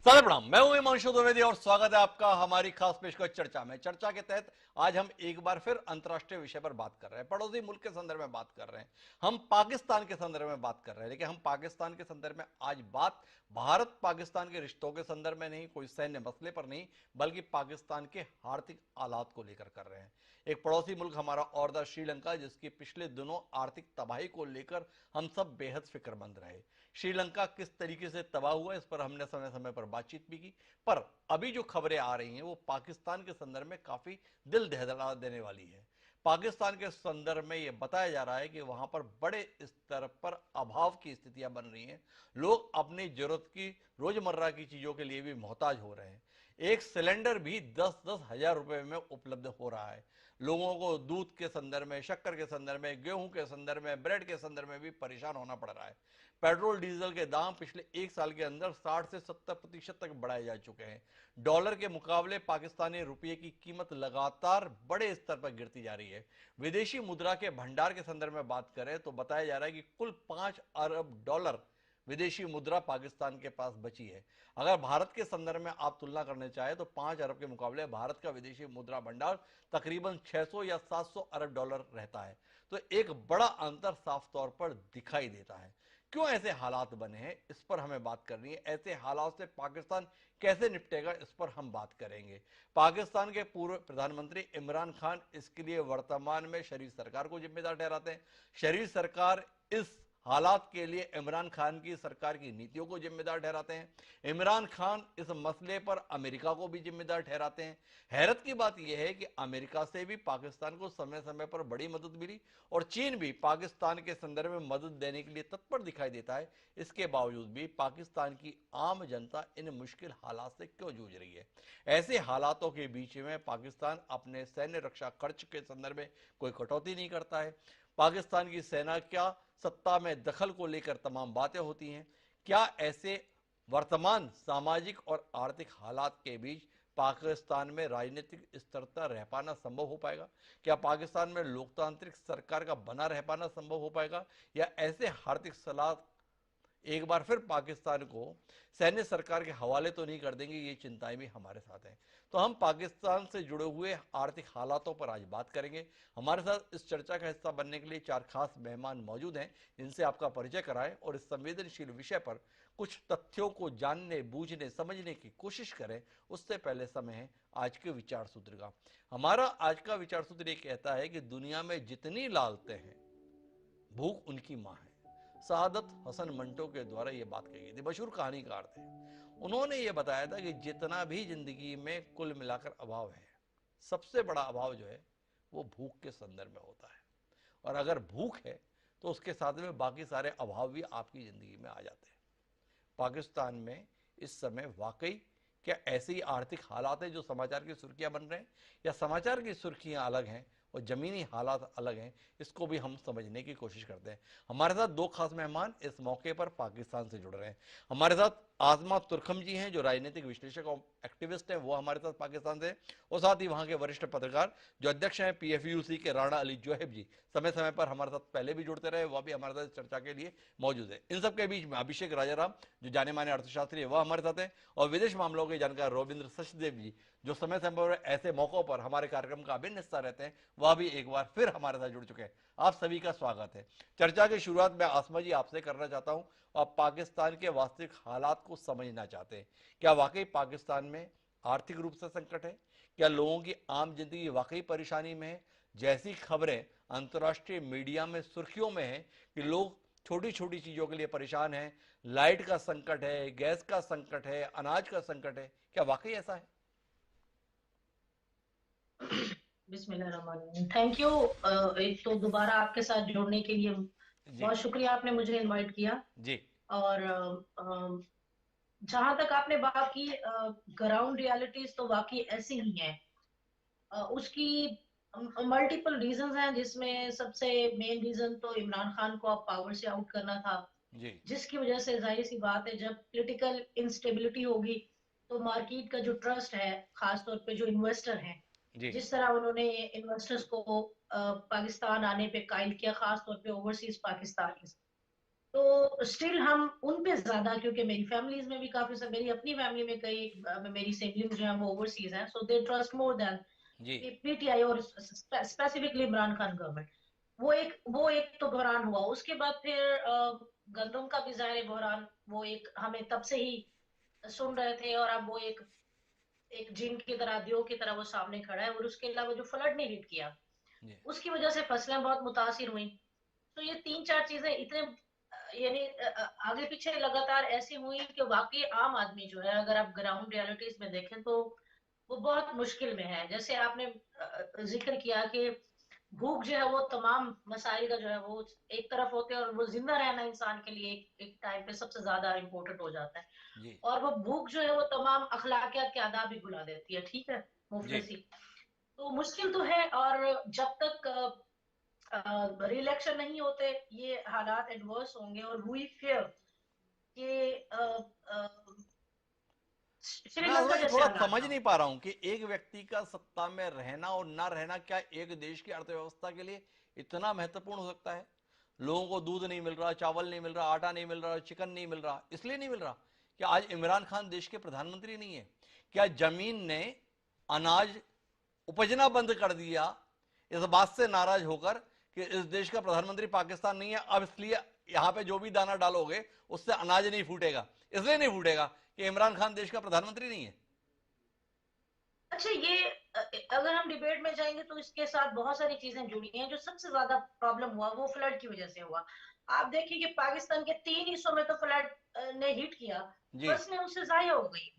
सादर प्रणाम। मैं हूं हिमांशु द्विवेदी और स्वागत है आपका हमारी खास पेशकश चर्चा में। चर्चा के तहत आज हम एक बार फिर अंतर्राष्ट्रीय विषय पर बात कर रहे हैं, पड़ोसी मुल्क के संदर्भ में बात कर रहे हैं, हम पाकिस्तान के संदर्भ में बात कर रहे हैं। लेकिन हम पाकिस्तान के संदर्भ में आज बात भारत पाकिस्तान के रिश्तों के संदर्भ में नहीं, कोई सैन्य मसले पर नहीं, बल्कि पाकिस्तान के आर्थिक हालात को लेकर कर रहे हैं। एक पड़ोसी मुल्क हमारा और द श्रीलंका, जिसकी पिछले दिनों आर्थिक तबाही को लेकर हम सब बेहद फिक्रमंद रहे। श्रीलंका किस तरीके से तबाह हुआ, इस पर हमने समय समय पर बातचीत भी की। पर अभी जो खबरें आ रही हैं वो पाकिस्तान के संदर्भ में काफी दिल दहला देने वाली है। पाकिस्तान के संदर्भ में यह बताया जा रहा है कि वहां पर बड़े स्तर पर अभाव की स्थितियां बन रही हैं। लोग अपनी जरूरत की रोजमर्रा की चीजों के लिए भी मोहताज हो रहे हैं। एक सिलेंडर भी 10-10 हजार रुपए में उपलब्ध हो रहा है। लोगों को दूध के संदर्भ में, शक्कर के संदर्भ में, गेहूं के संदर्भ में, ब्रेड के संदर्भ में भी परेशान होना पड़ रहा है। पेट्रोल डीजल के दाम पिछले एक साल के अंदर 60 से 70% तक बढ़ाए जा चुके हैं। डॉलर के मुकाबले पाकिस्तानी रुपये की कीमत लगातार बड़े स्तर पर गिरती जा रही है। विदेशी मुद्रा के भंडार के संदर्भ में बात करें तो बताया जा रहा है कि कुल 5 अरब डॉलर विदेशी मुद्रा पाकिस्तान के पास बची है। अगर भारत के संदर्भ में आप तुलना करने चाहे तो 5 अरब के मुकाबले भारत का विदेशी मुद्रा भंडार तकरीबन 600 या 700 अरब डॉलर रहता है। तो एक बड़ा अंतर साफ तौर पर दिखाई देता है। क्यों ऐसे हालात बने हैं, इस पर हमें बात करनी है। ऐसे हालात से पाकिस्तान कैसे निपटेगा, इस पर हम बात करेंगे। पाकिस्तान के पूर्व प्रधानमंत्री इमरान खान इसके लिए वर्तमान में शरीफ सरकार को जिम्मेदार ठहराते हैं। शरीफ सरकार इस हालात के लिए इमरान खान की सरकार की नीतियों को जिम्मेदार ठहराते हैं। इमरान खान इस मसले पर अमेरिका को भी जिम्मेदार ठहराते हैं। हैरत की बात यह है कि अमेरिका से भी पाकिस्तान को समय समय पर बड़ी मदद मिली और चीन भी पाकिस्तान के संदर्भ में मदद देने के लिए तत्पर दिखाई देता है। इसके बावजूद भी पाकिस्तान की आम जनता इन मुश्किल हालात से क्यों जूझ रही है? ऐसे हालातों के बीच में पाकिस्तान अपने सैन्य रक्षा खर्च के संदर्भ में कोई कटौती नहीं करता है। पाकिस्तान की सेना क्या सत्ता में दखल को लेकर तमाम बातें होती हैं। क्या ऐसे वर्तमान सामाजिक और आर्थिक हालात के बीच पाकिस्तान में राजनीतिक स्थिरता रह पाना संभव हो पाएगा? क्या पाकिस्तान में लोकतांत्रिक सरकार का बना रह पाना संभव हो पाएगा, या ऐसे आर्थिक सलाह एक बार फिर पाकिस्तान को सैन्य सरकार के हवाले तो नहीं कर देंगे? ये चिंताएं भी हमारे साथ हैं। तो हम पाकिस्तान से जुड़े हुए आर्थिक हालातों पर आज बात करेंगे। हमारे साथ इस चर्चा का हिस्सा बनने के लिए 4 खास मेहमान मौजूद हैं, जिनसे आपका परिचय कराएं और इस संवेदनशील विषय पर कुछ तथ्यों को जानने, बूझने, समझने की कोशिश करें। उससे पहले समय है आज के विचार सूत्र का। हमारा आज का विचार सूत्र ये कहता है कि दुनिया में जितनी लालते हैं, भूख उनकी मां है। सआदत हसन मंटो के द्वारा यह बात कही गई थी, मशहूर कहानीकार थे। उन्होंने यह बताया था कि जितना भी जिंदगी में कुल मिलाकर अभाव है, सबसे बड़ा अभाव जो है वो भूख के संदर्भ में होता है। और अगर भूख है तो उसके साथ में बाकी सारे अभाव भी आपकी जिंदगी में आ जाते हैं। पाकिस्तान में इस समय वाकई क्या ऐसे ही आर्थिक हालात हैं जो समाचार की सुर्खियां बन रहे हैं, या समाचार की सुर्खियां अलग हैं और जमीनी हालात अलग हैं? इसको भी हम समझने की कोशिश करते हैं। हमारे साथ 2 खास मेहमान इस मौके पर पाकिस्तान से जुड़ रहे हैं। हमारे साथ आजमा तुर्खम जी हैं, जो राजनीतिक विश्लेषक और एक्टिविस्ट हैं, वो हमारे साथ पाकिस्तान से। और साथ ही वहां के वरिष्ठ पत्रकार जो अध्यक्ष हैं पीएफयूसी के, राणा अली जोहेब जी, समय समय पर हमारे साथ पहले भी जुड़ते रहे, वह भी हमारे साथ चर्चा के लिए मौजूद है। इन सबके बीच में अभिषेक राजाराम, जो जाने माने अर्थशास्त्री है, वह हमारे साथ हैं। और विदेश मामलों के जानकार रोविंद्र सचदेव जी, जो समय समय पर ऐसे मौकों पर हमारे कार्यक्रम का अभिन्न हिस्सा रहते हैं, वह भी एक बार फिर हमारे साथ जुड़ चुके हैं। आप सभी का स्वागत है। चर्चा की शुरुआत मैं आसमा जी आपसे करना चाहता हूं। आप पाकिस्तान के वास्तविक हालात को समझना चाहते हैं। क्या वाकई पाकिस्तान में आर्थिक रूप से संकट है? क्या लोगों की आम जिंदगी वाकई परेशानी में है? जैसी खबरें अंतर्राष्ट्रीय मीडिया में सुर्खियों में है कि लोग छोटी छोटी चीजों के लिए परेशान हैं, लाइट का संकट है, गैस का संकट है, अनाज का संकट है, क्या वाकई ऐसा है? बिस्मिल्लाहिर्रहमानिर्रहीम। Thank you. एक तो दोबारा आपके साथ जुड़ने के लिए जी। बहुत शुक्रिया, आपने मुझे इनवाइट किया। जी। और जहां तक आपने बात की, ग्राउंड रियलिटीज तो वाकई ऐसी ही हैं। उसकी मल्टीपल रीजंस हैं, जिसमें सबसे मेन रीजन तो इमरान खान को अब पावर से आउट करना था, जी। जिसकी वजह से जाहिर सी बात है जब पॉलिटिकल इंस्टेबिलिटी होगी तो मार्केट का जो ट्रस्ट है, खासतौर पे जो इन्वेस्टर हैं, जी। जिस तरह उन्होंने इन्वेस्टर्स को पाकिस्तान आने पे कायल किया, खास तौर पे ओवरसीज पाकिस्तानी, तो स्टिल हम उन पे ज्यादा, क्योंकि मेरी फैमिलीज में भी काफी सब, मेरी अपनी फैमिली में कई मेरी सिबलिंग्स जो हैं वो ओवरसीज हैं, so they trust more than जी पीटीआई और स्पेसिफिकली इमरान खान गवर्नमेंट। वो एक तो बहरान हुआ। उसके बाद फिर गंदम का भी ज़ाहिर बहरान, वो एक हमें तब से ही सुन रहे थे, और अब वो एक एक जिन की तरह, दियो की तरह वो सामने खड़ा है। और उसके अलावा जो फ्लड ने हिट किया, जी उसकी वजह से फसलें बहुत मुतासिर हुई। तो ये तीन चार चीजें इतने यानी आगे पीछे लगातार ऐसी हुई कि वाकई आम आदमी जो है, अगर आप ग्राउंड रियलिटीज में देखें तो वो बहुत मुश्किल में है। जैसे आपने जिक्र किया कि भूख जो है वो तमाम मसाइल का जो है वो एक तरफ होते हैं, और वो जिंदा रहना इंसान के लिए एक टाइम पे सबसे ज्यादा इम्पोर्टेंट हो जाता है। जी और वो भूख जो है वो तमाम अखलाकियात के आदाब भी भुला देती है, ठीक है, जी मुफलसी। तो मुश्किल तो है, और जब तक रिइलेक्शन नहीं होते ये हालात एडवर्स होंगे। और हुई फिर कि मैं श्रीलंका आसमा जी जैसे थोड़ा हालात समझ ना नहीं हो। पा रहा हूं कि एक व्यक्ति का सत्ता में रहना और ना रहना क्या एक देश की अर्थव्यवस्था के लिए इतना महत्वपूर्ण हो सकता है? लोगों को दूध नहीं मिल रहा, चावल नहीं मिल रहा, आटा नहीं मिल रहा, चिकन नहीं मिल रहा, इसलिए नहीं मिल रहा कि आज इमरान खान देश के प्रधानमंत्री नहीं है? क्या जमीन ने अनाज उपजना बंद कर दिया इस बात से नाराज होकर कि इस देश का प्रधानमंत्री पाकिस्तान नहीं है, अब इसलिए यहां पे जो भी दाना डालोगे उससे अनाज नहीं फूटेगा, इसलिए नहीं फूटेगा कि इमरान खान देश का प्रधानमंत्री नहीं है? अच्छा, ये अगर हम डिबेट में जाएंगे तो इसके साथ बहुत सारी चीजें जुड़ी हैं। जो सबसे ज्यादा प्रॉब्लम हुआ वो फ्लड की वजह से हुआ। आप देखिए कि पाकिस्तान के 3 हिस्सों में तो फ्लड ने हिट किया, जी फसलें उससे जाया हो गई।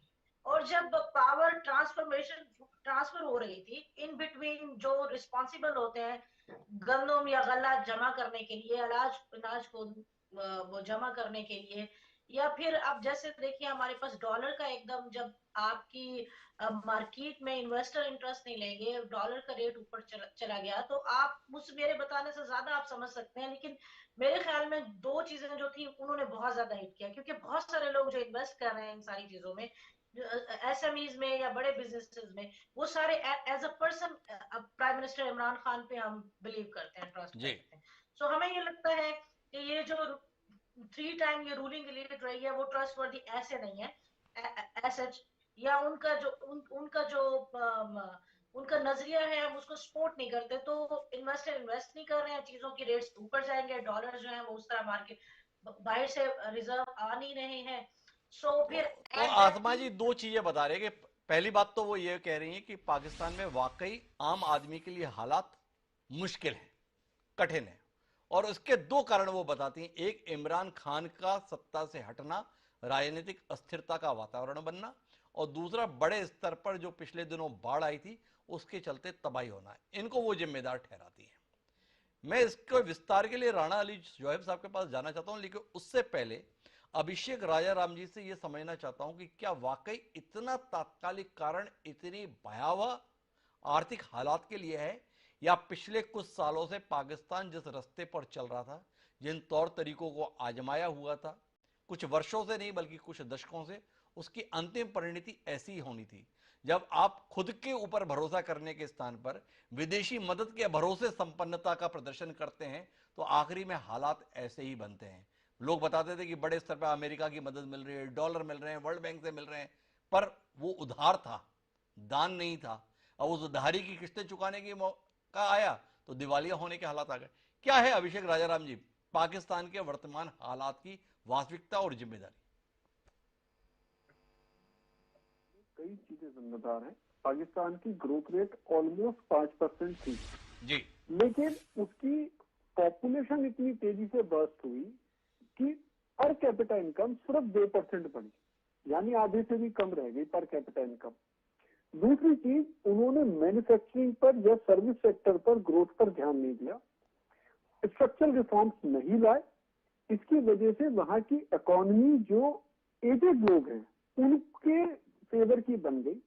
और जब पावर ट्रांसफर हो रही थी इन बिटवीन, जो रिस्पॉन्सिबल होते हैं गंदम या गल्ला जमा करने के लिए, अनाज अनाज को वो जमा करने के लिए, या फिर आप जैसे देखिए हमारे पास डॉलर का एकदम, जब आपकी मार्केट में इन्वेस्टर इंटरेस्ट नहीं लेंगे, डॉलर का रेट ऊपर चला गया, तो आप मुझसे, मेरे बताने से ज्यादा आप समझ सकते हैं। लेकिन मेरे ख्याल में दो चीजें जो थी उन्होंने बहुत ज्यादा हिट किया, क्योंकि बहुत सारे लोग जो इन्वेस्ट कर रहे हैं इन सारी चीजों में, एसएमईज में या बड़े बिजनेसेस में, वो सारे as a person prime minister Imran Khan पे हम बिलीव करते हैं, ट्रस्ट जी करते हैं। सो हमें ये लगता है कि ये जो 3 टाइम ये रूलिंग एलीट रही है वो ट्रस्टवर्दी ऐसे नहीं है एसएच, या उनका जो उनका नजरिया है हम उसको सपोर्ट नहीं करते। तो इन्वेस्टर इन्वेस्ट नहीं कर रहे हैं, चीजों की रेट्स ऊपर जाएंगे, डॉलर जो है वो उस तरह मार्केट बाहर से रिजर्व आ नहीं रहे हैं। सो फिर तो at that Asma ji peak. दो चीजें बता रहे हैं कि पहली बात तो वो ये कह रही हैं कि पाकिस्तान में वाकई आम आदमी के लिए हालात मुश्किल हैं, कठिन है, और उसके दो कारण वो बताती हैं। एक, इमरान खान का सत्ता से हटना, राजनीतिक अस्थिरता का वातावरण बनना, और दूसरा, बड़े स्तर पर जो पिछले दिनों बाढ़ आई थी उसके चलते तबाही होना। इनको वो जिम्मेदार ठहराती हैं। मैं इसको विस्तार के लिए राणा अली जोहेब साहब के पास जाना चाहता हूं, लेकिन उससे पहले अभिषेक राजा राम जी से यह समझना चाहता हूं कि क्या वाकई इतना तात्कालिक कारण इतनी भयावह आर्थिक हालात के लिए है, या पिछले कुछ सालों से पाकिस्तान जिस रास्ते पर चल रहा था, जिन तौर तरीकों को आजमाया हुआ था, कुछ वर्षों से नहीं बल्कि कुछ दशकों से, उसकी अंतिम परिणति ऐसी ही होनी थी। जब आप खुद के ऊपर भरोसा करने के स्थान पर विदेशी मदद के भरोसे संपन्नता का प्रदर्शन करते हैं तो आखिरी में हालात ऐसे ही बनते हैं। लोग बताते थे कि बड़े स्तर पर अमेरिका की मदद मिल रही है, डॉलर मिल रहे हैं, वर्ल्ड बैंक से मिल रहे हैं, पर वो उधार था, दान नहीं था। अब उस उधारी की किस्तें चुकाने की मौका आया तो दिवालिया होने के हालात आ गए। क्या है अभिषेक राजाराम जी पाकिस्तान के वर्तमान हालात की वास्तविकता और जिम्मेदारी? कई चीजें जिम्मेदार हैं। पाकिस्तान की ग्रोथ रेट ऑलमोस्ट 5% थी, जी लेकिन उसकी पॉपुलेशन इतनी तेजी से बर्स्ट हुई कि पर कैपिटा इनकम सिर्फ 2% बढ़ी, यानी आधे से भी कम रह गई पर कैपिटा इनकम। दूसरी चीज, उन्होंने मैन्युफैक्चरिंग पर या सर्विस सेक्टर पर ग्रोथ पर ध्यान नहीं दिया, स्ट्रक्चरल रिफॉर्म्स नहीं लाए। इसकी वजह से वहां की इकोनॉमी, जो एजेड लोग हैं उनके फेवर की बन गई।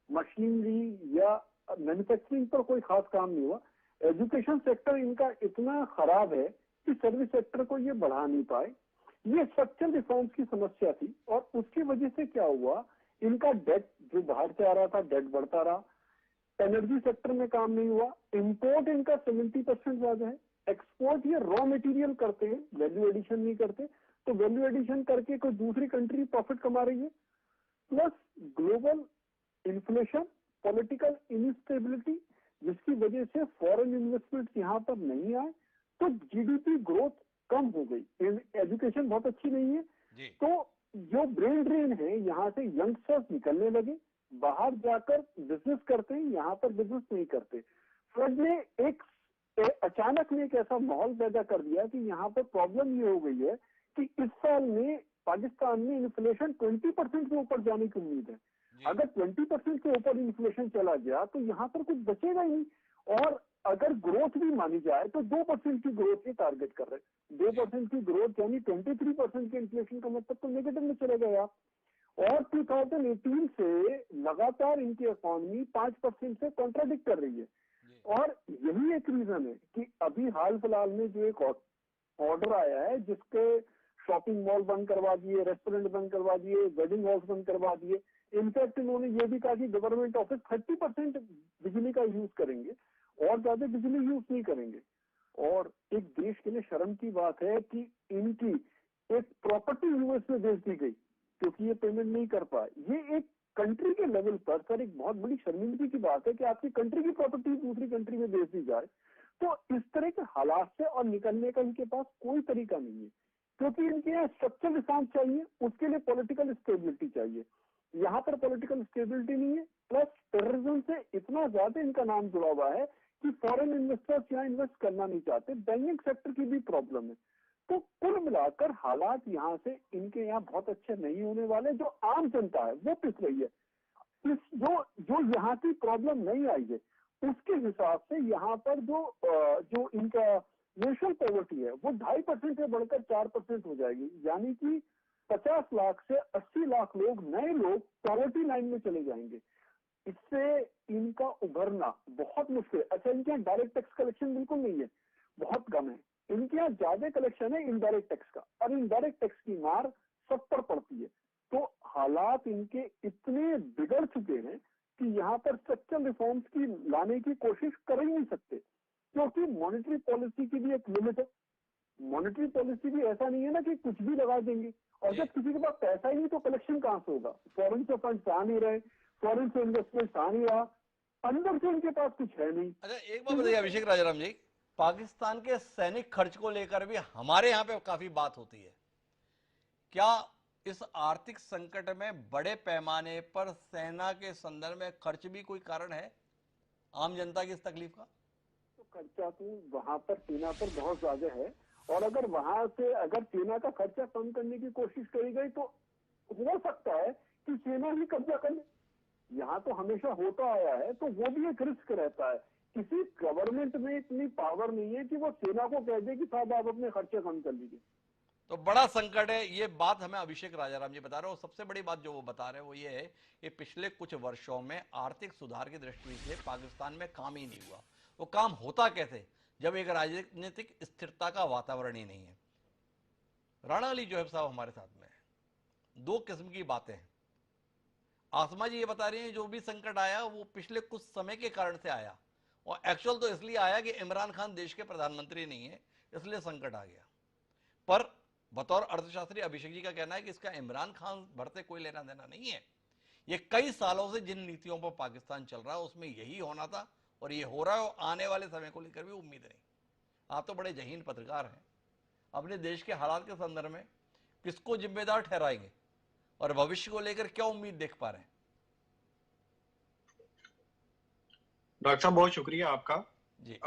मशीनरी या मैन्युफैक्चरिंग पर कोई खास काम नहीं हुआ। एजुकेशन सेक्टर इनका इतना खराब है कि सर्विस सेक्टर को ये बढ़ा नहीं पाए। ये स्ट्रक्चरल रिफॉर्म्स की समस्या थी, और उसकी वजह से क्या हुआ, इनका डेट जो बाहर से आ रहा था डेट बढ़ता रहा। एनर्जी सेक्टर में काम नहीं हुआ। इंपोर्ट इनका 70% ज्यादा है, एक्सपोर्ट या रॉ मटेरियल करते हैं, वैल्यू एडिशन नहीं करते, तो वैल्यू एडिशन करके कोई दूसरी कंट्री प्रॉफिट कमा रही है, plus global inflation, political instability, जिसकी वजह से फॉरेन इन्वेस्टमेंट यहाँ पर नहीं आए, तो जीडीपी ग्रोथ कम हो गई, एजुकेशन बहुत अच्छी नहीं है, तो जो ब्रेन ड्रेन है यहाँ से यंगस्टर्स निकलने लगे, बाहर जाकर बिजनेस करते हैं, यहाँ पर बिजनेस नहीं करते। फ्लड ने एक अचानक में एक ऐसा माहौल पैदा कर दिया कि यहाँ पर प्रॉब्लम ये हो गई है कि इस साल में पाकिस्तान में इन्फ्लेशन 20% के ऊपर जाने की उम्मीद है। अगर 20% के ऊपर इन्फ्लेशन चला गया तो यहाँ पर कुछ बचेगा ही नहीं, और अगर ग्रोथ भी मानी जाए तो 2% की ग्रोथ के टारगेट कर रहे हैं। 2% की ग्रोथ यानी 23% के इन्फ्लेशन का मतलब तो नेगेटिव में चले गया, और 2018 से लगातार इनकी इकोनॉमी 5% से कॉन्ट्राडिक्ट कर रही है। और यही एक रीजन है कि अभी हाल फिलहाल में जो एक ऑर्डर आया है जिसके शॉपिंग मॉल बंद करवा दिए, रेस्टोरेंट बंद करवा दिए, वेडिंग हॉल्स बंद करवा दिए। इनफैक्ट इन्होंने ये भी कहा कि गवर्नमेंट ऑफिस 30% बिजली का यूज करेंगे और ज्यादा बिजली यूज नहीं करेंगे। और एक देश के लिए शर्म की बात है कि इनकी एक प्रॉपर्टी यूएस में बेच दी गई क्योंकि ये पेमेंट नहीं कर पाए। ये एक कंट्री के लेवल पर सर एक बहुत बड़ी शर्मिंदगी की बात है कि आपकी कंट्री की प्रॉपर्टी दूसरी कंट्री में बेच दी जाए। तो इस तरह के हालात से और निकलने का इनके पास कोई तरीका नहीं है, क्योंकि इनके यहाँ स्ट्रक्चरल रिफॉर्म चाहिए, उसके लिए पॉलिटिकल स्टेबिलिटी चाहिए। यहाँ पर पॉलिटिकल स्टेबिलिटी नहीं है, प्लस टेररिज्म से इतना ज्यादा इनका नाम जुड़ा हुआ है कि फॉरेन इन्वेस्टर्स यहाँ इन्वेस्ट करना नहीं चाहते। बैंकिंग सेक्टर की भी प्रॉब्लम है। तो कुल मिलाकर हालात यहाँ से इनके यहाँ बहुत अच्छे नहीं होने वाले। जो आम जनता है वो पिस रही है। इस जो यहाँ की प्रॉब्लम नहीं आई है उसके हिसाब से यहाँ पर जो इनका नेशनल पॉवर्टी है वो 2.5% से बढ़कर 4% हो जाएगी, यानी कि 50 लाख से 80 लाख लोग, नए लोग पॉवर्टी लाइन में चले जाएंगे। इससे इनका उभरना बहुत मुश्किल है। अच्छा, इनके यहाँ डायरेक्ट टैक्स कलेक्शन बिल्कुल नहीं है, बहुत कम है। इनके यहाँ ज्यादा कलेक्शन है इनडायरेक्ट टैक्स का, और इनडायरेक्ट टैक्स की मार सब पर पड़ती है। तो हालात इनके इतने बिगड़ चुके हैं कि यहाँ पर स्ट्रक्चरल रिफॉर्म्स की लाने की कोशिश कर ही नहीं सकते, क्योंकि मॉनेटरी पॉलिसी की भी एक लिमिट है। मॉनेटरी पॉलिसी भी ऐसा नहीं है ना कि कुछ भी लगा देंगे, और जब किसी के पास पैसा ही नहीं तो कलेक्शन कहां से होगा। फॉरेन से फंड आ नहीं रहे, फॉरेन से इन्वेस्टमेंट आ नहीं रहा, अंदर से उनके पास कुछ है नहीं। अच्छा, एक बात बताइए अभिषेक राजाराम जी, पाकिस्तान के सैनिक खर्च को लेकर भी हमारे यहाँ पे काफी बात होती है। क्या इस आर्थिक संकट में बड़े पैमाने पर सेना के संदर्भ में खर्च भी कोई कारण है आम जनता की इस तकलीफ का? तो खर्चा तो वहां पर सेना पर बहुत ज्यादा है, और अगर वहां से अगर सेना का खर्चा कम करने की कोशिश करी गई तो हो सकता है कि सेना ही कब्जा कर ले। यहाँ तो हमेशा होता आया है, तो वो भी एक रिस्क रहता है। किसी गवर्नमेंट में इतनी पावर नहीं है कि वो सेना को कह दे कि साहब आप अपने खर्चे कम कर लीजिए। तो बड़ा संकट है, ये बात हमें अभिषेक राजाराम जी बता रहे हो। सबसे बड़ी बात जो वो बता रहे हैं वो ये है कि पिछले कुछ वर्षों में आर्थिक सुधार की दृष्टि से पाकिस्तान में काम ही नहीं हुआ। वो काम होता कैसे जब एक राजनीतिक स्थिरता का वातावरण ही नहीं है। राणा अली जोहब साहब हमारे साथ में हैं। दो किस्म की बातें हैं। आसमा जी ये बता रही हैं जो भी संकट आया वो पिछले कुछ समय के कारण से आया, और एक्चुअल तो इसलिए आया कि इमरान खान देश के प्रधानमंत्री नहीं है, इसलिए संकट आ गया। पर बतौर अर्थशास्त्री अभिषेक जी का कहना है कि इसका इमरान खान भर से कोई लेना देना नहीं है। ये कई सालों से जिन नीतियों पर पाकिस्तान चल रहा है उसमें यही होना था, और ये हो रहा है, और आने वाले समय को लेकर भी उम्मीद नहीं। आप तो बड़े जहीन पत्रकार हैं, अपने देश के हालात के संदर्भ में किसको जिम्मेदार ठहराएंगे और भविष्य को लेकर क्या उम्मीद देख पा रहे हैं? डॉक्टर साहब बहुत शुक्रिया आपका जी।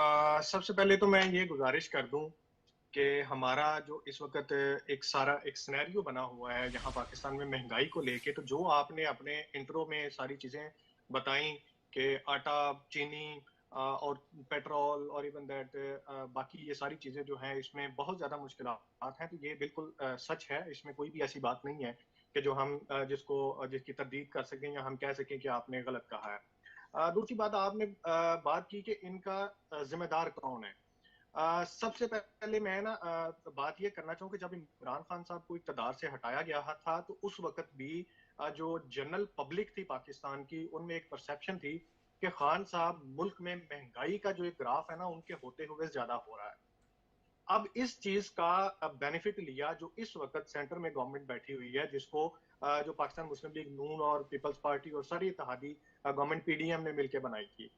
सबसे पहले तो मैं ये गुजारिश कर दूं कि हमारा जो इस वक्त एक सिनेरियो बना हुआ है यहाँ पाकिस्तान में महंगाई को लेके, तो जो आपने अपने इंट्रो में सारी चीजें बताई कि आटा, चीनी और पेट्रोल और इवन दैट बाकी ये सारी चीजें जो हैं इसमें बहुत ज्यादा मुश्किलात हैं, तो ये बिल्कुल सच है। इसमें कोई भी ऐसी बात नहीं है कि जो हम जिसकी तरदीद कर सकें या हम कह सकें कि आपने गलत कहा है। दूसरी बात, आपने बात की कि इनका जिम्मेदार कौन है। सबसे पहले मैं बात ये करना चाहूँ कि जब इमरान खान साहब को इक़्तिदार से हटाया गया था तो उस वक्त भी जो जनरल पब्लिक थी पाकिस्तान की, उनमें एक परसेप्शन थी कि खान साहब मुल्क में महंगाई का जो एक ग्राफ है ना उनके होते हुए ज्यादा हो रहा है। अब इस चीज का बेनिफिट लिया जो इस वक्त सेंटर में गवर्नमेंट बैठी हुई है, जिसको जो पाकिस्तान मुस्लिम लीग नून और पीपल्स पार्टी और सारी इत्तेहादी गवर्नमेंट पीडीएम ने मिलकर बनाई थी,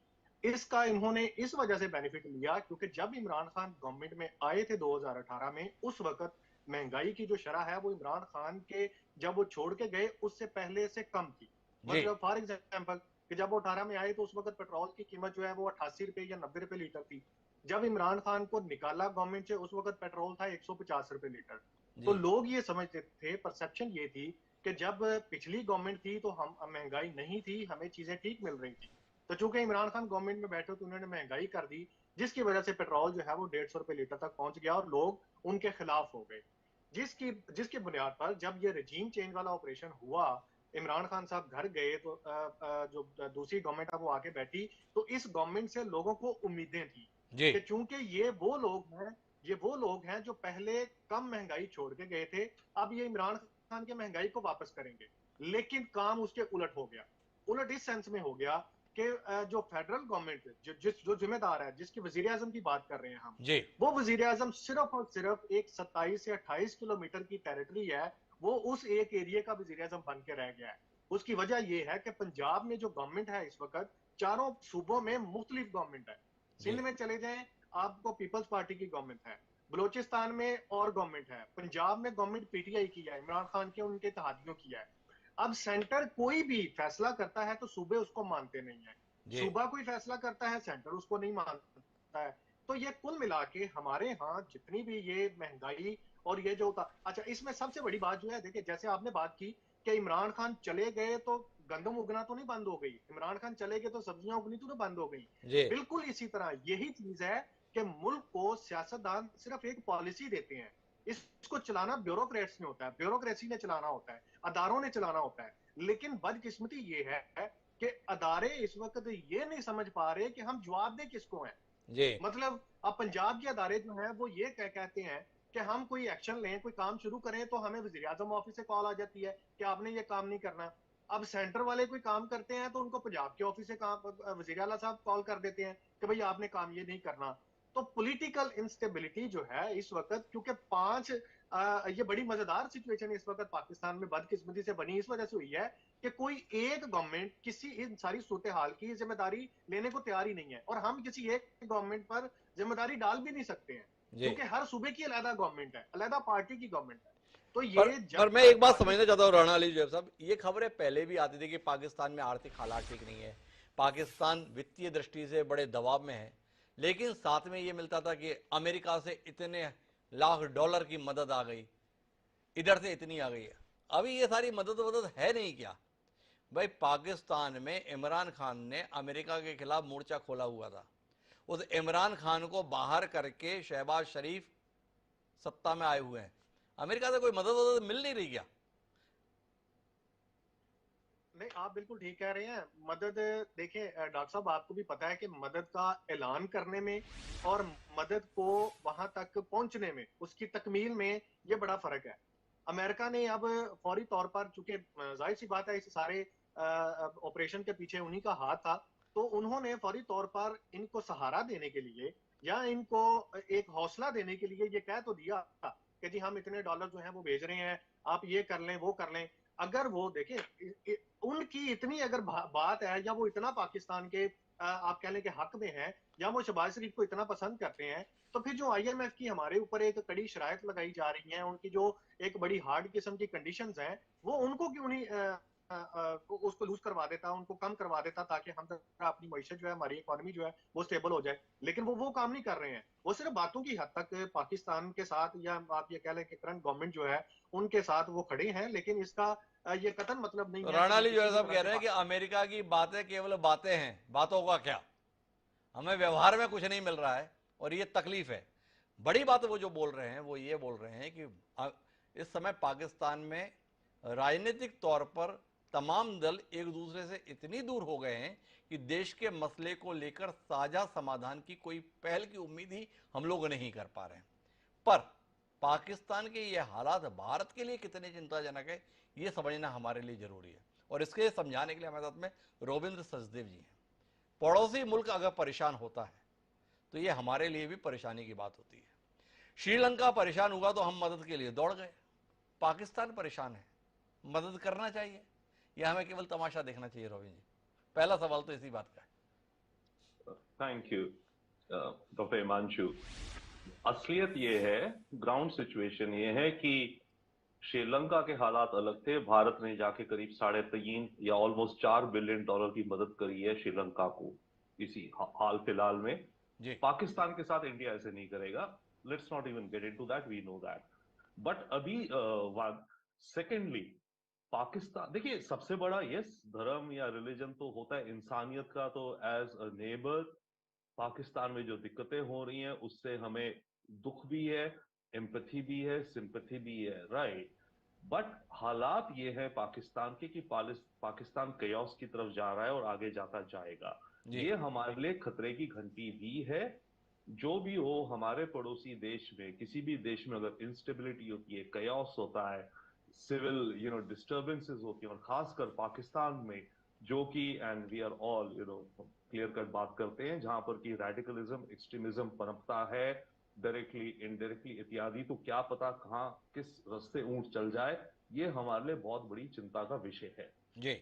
इसका इन्होंने इस वजह से बेनिफिट लिया क्योंकि जब इमरान खान गवर्नमेंट में आए थे 2018 में, उस वक्त महंगाई की जो शरह है वो इमरान खान के जब वो छोड़ के गए उससे पहले से कम थी। जी मतलब फॉर एग्जाम्पल कि जब वो 18 में आए तो उस वक्त पेट्रोल की कीमत जो है वो 88 रुपए या 90 रुपए लीटर थी। जब इमरान खान को निकाला गवर्नमेंट से उस वक्त पेट्रोल था 150 रुपए लीटर। तो जी लोग ये समझते थे, परसेप्शन ये थी कि जब पिछली गवर्नमेंट थी तो हम महंगाई नहीं थी, हमें चीजें ठीक मिल रही थी। तो चूंकि इमरान खान गवर्नमेंट में बैठे तो उन्होंने महंगाई कर दी, जिसकी वजह से पेट्रोल जो है वो 150 रुपए लीटर तक पहुंच गया और लोग उनके खिलाफ हो गए। जिसकी जिसकी बुनियाद पर जब ये रजीम चेंज वाला ऑपरेशन हुआ, इमरान खान साहब घर गए तो जो दूसरी गवर्नमेंट है वो आके बैठी, तो इस गवर्नमेंट से लोगों को उम्मीदें थी जी कि चूंकि ये वो लोग हैं जो पहले कम महंगाई छोड़ के गए थे, अब ये इमरान खान के महंगाई को वापस करेंगे। लेकिन काम उसके उलट हो गया। उलट इस सेंस में हो गया कि जो फेडरल गवर्नमेंट जो जिम्मेदार है, जिसकी वजीर आजम की बात कर रहे हैं हम, जी वो वजीर आजम सिर्फ और सिर्फ एक 27 से 28 किलोमीटर की टेरिटरी है, वो उस एक एरिया का वजीर आजम बन के रह गया है। उसकी वजह यह है कि पंजाब में जो गवर्नमेंट है इस वक्त, चारों सूबों में मुख्तलिफ गवर्नमेंट है। जी सिंध में चले जाएं, आपको पीपल्स पार्टी की गवर्नमेंट है। बलोचिस्तान में और गवर्नमेंट है। पंजाब में गवर्नमेंट पीटीआई की है, इमरान खान के उनके इत्तेहादियों की है। अब सेंटर कोई भी फैसला करता है तो सूबे उसको मानते नहीं है, जी सूबा कोई फैसला करता है सेंटर उसको नहीं मानता है। तो ये कुल मिला के हमारे यहाँ जितनी भी ये महंगाई और ये जो होता, अच्छा इसमें सबसे बड़ी बात जो है, देखिए जैसे आपने बात की कि इमरान खान चले गए तो गंदम उगना तो नहीं बंद हो गई, इमरान खान चले गए तो सब्जियां उगनी तो नहीं बंद हो गई। जी बिल्कुल इसी तरह यही चीज है कि मुल्क को सियासतदान सिर्फ एक पॉलिसी देते हैं, इसको चलाना ब्यूरोक्रेट्स ने होता है, ब्यूरोक्रेसी ने चलाना होता है, अदारों ने चलाना होता है। लेकिन बदकिस्मती ये है कि अदारे इस वक्त ये नहीं समझ पा रहे कि हम जवाब दे किसको हैं। जी मतलब अब पंजाब के अदारे जो हैं वो ये कहते हैं कि हम कोई एक्शन लें, कोई काम शुरू करें तो हमें वजीर आजम ऑफिस से कॉल आ जाती है कि आपने ये काम नहीं करना। अब सेंटर वाले कोई काम करते हैं तो उनको पंजाब के ऑफिस से काम वजीर आला साहब कॉल कर देते हैं कि भाई आपने काम ये नहीं करना। तो पॉलिटिकल इंस्टेबिलिटी जो है इस वक्त, क्योंकि ये बड़ी मजेदार सिचुएशन इस वक्त पाकिस्तान में बदकिस्मती से बनी इस वजह से हुई है कि कोई एक गवर्नमेंट किसी इन सारी सूरत हाल की जिम्मेदारी लेने को तैयार ही नहीं है, और हम किसी एक गवर्नमेंट पर जिम्मेदारी डाल भी नहीं सकते हैं जी क्योंकि हर सूबे की अलग गवर्नमेंट है, अलग पार्टी की गवर्नमेंट है। तो पर ये पर जब मैं एक बात समझना पाकिस्तान चाहता हूँ राणा अली जोहर साहब, ये खबरें पहले भी आती थी कि पाकिस्तान में आर्थिक हालात ठीक नहीं है, पाकिस्तान वित्तीय दृष्टि से बड़े दबाव में है, लेकिन साथ में ये मिलता था कि अमेरिका से इतने लाख डॉलर की मदद आ गई, इधर से इतनी आ गई है। अभी ये सारी मदद है नहीं क्या भाई? पाकिस्तान में इमरान खान ने अमेरिका के खिलाफ मोर्चा खोला हुआ था, उस इमरान खान को बाहर करके शहबाज शरीफ सत्ता में आए हुए हैं, अमेरिका से कोई मदद मिल नहीं रही क्या? नहीं, आप बिल्कुल ठीक कह रहे हैं। मदद, देखिए डॉक्टर साहब आपको भी पता है कि मदद का ऐलान करने में और मदद को वहां तक पहुंचने में, उसकी तकमील में ये बड़ा फर्क है। अमेरिका ने अब फौरी तौर पर, चूंकि जाहिर सी बात है इस सारे ऑपरेशन के पीछे उन्हीं का हाथ था, तो उन्होंने फौरी तौर पर इनको सहारा देने के लिए या इनको एक हौसला देने के लिए ये कह तो दिया कि जी हम इतने डॉलर जो है वो भेज रहे हैं, आप ये कर लें वो कर लें। अगर वो देखें उनकी इतनी अगर बात है या वो इतना पाकिस्तान के आप कह लें कि हक में है, या वो शहबाज शरीफ को इतना पसंद करते हैं, तो फिर जो आईएमएफ की हमारे ऊपर एक कड़ी शरायत लगाई जा रही है, उनकी जो एक बड़ी हार्ड किस्म की कंडीशंस हैं, वो उनको क्यों नहीं उसको लूज करवा देता, उनको कम करवा देता, ताकि हम अपनी मईशत जो है, हमारी इकोनॉमी जो है वो स्टेबल हो जाए। लेकिन वो काम नहीं कर रहे हैं। वो सिर्फ बातों की हद तक पाकिस्तान के साथ, या आप ये कह लें कि करंट गवर्नमेंट जो है उनके साथ वो खड़े हैं, लेकिन इसका ये कतन मतलब नहीं तो है राणा कि वो अली किसी जोहर भी साहब तरह कह से रहे हैं कि अमेरिका की बातें केवल बातें हैं, बातों का क्या, हमें व्यवहार में कुछ नहीं मिल रहा है और ये तकलीफ है। बड़ी बात वो जो बोल रहे हैं वो ये बोल रहे हैं कि इस समय पाकिस्तान में राजनीतिक तौर पर तमाम दल एक दूसरे से इतनी दूर हो गए हैं कि देश के मसले को लेकर साझा समाधान की कोई पहल की उम्मीद ही हम लोग नहीं कर पा रहे हैं। पर पाकिस्तान के ये हालात भारत के लिए कितने चिंताजनक है ये समझना हमारे लिए जरूरी है, और इसके समझाने के लिए हमारे साथ में रोविंद्र सचदेव जी हैं। पड़ोसी मुल्क अगर परेशान होता है तो ये हमारे लिए भी परेशानी की बात होती है। श्रीलंका परेशान हुआ तो हम मदद के लिए दौड़ गए, पाकिस्तान परेशान है, मदद करना चाहिए या हमें केवल तमाशा देखना चाहिए? रोबिन जी, पहला सवाल तो इसी बात का है। Thank you doctor Himanshu. असलियत ये है, ग्राउंड सिचुएशन ये है कि श्रीलंका के हालात अलग थे। भारत ने जाके करीब 3.5 या ऑलमोस्ट $4 बिलियन की मदद करी है श्रीलंका को इसी हाल फिलहाल में जी। पाकिस्तान के साथ इंडिया ऐसे नहीं करेगा। Let's not even get into that, we know that. But अभी सेकेंडली पाकिस्तान, देखिए सबसे बड़ा यस धर्म या रिलीजन तो होता है इंसानियत का, तो एज अ नेबर पाकिस्तान में जो दिक्कतें हो रही हैं उससे हमें दुख भी है, एम्पैथी भी है, सिंपैथी भी है, राइट। बट हालात ये है पाकिस्तान के कि पाकिस्तान कयास की तरफ जा रहा है और आगे जाता जाएगा। ये हमारे लिए खतरे की घंटी भी है। जो भी हो, हमारे पड़ोसी देश में, किसी भी देश में अगर इंस्टेबिलिटी होती है, कयास होता है, सिविल डिस्टर्बेंसेस होती हैं, और खासकर पाकिस्तान में जो कि, and we are all clear cut बात करते हैं, जहां पर कि रेडिकलिज्म, एक्सट्रीमिज्म पनपता है डायरेक्टली इनडायरेक्टली इत्यादि, तो क्या पता कहां किस रास्ते ऊंट चल जाए। ये हमारे लिए बहुत बड़ी चिंता का विषय है जी।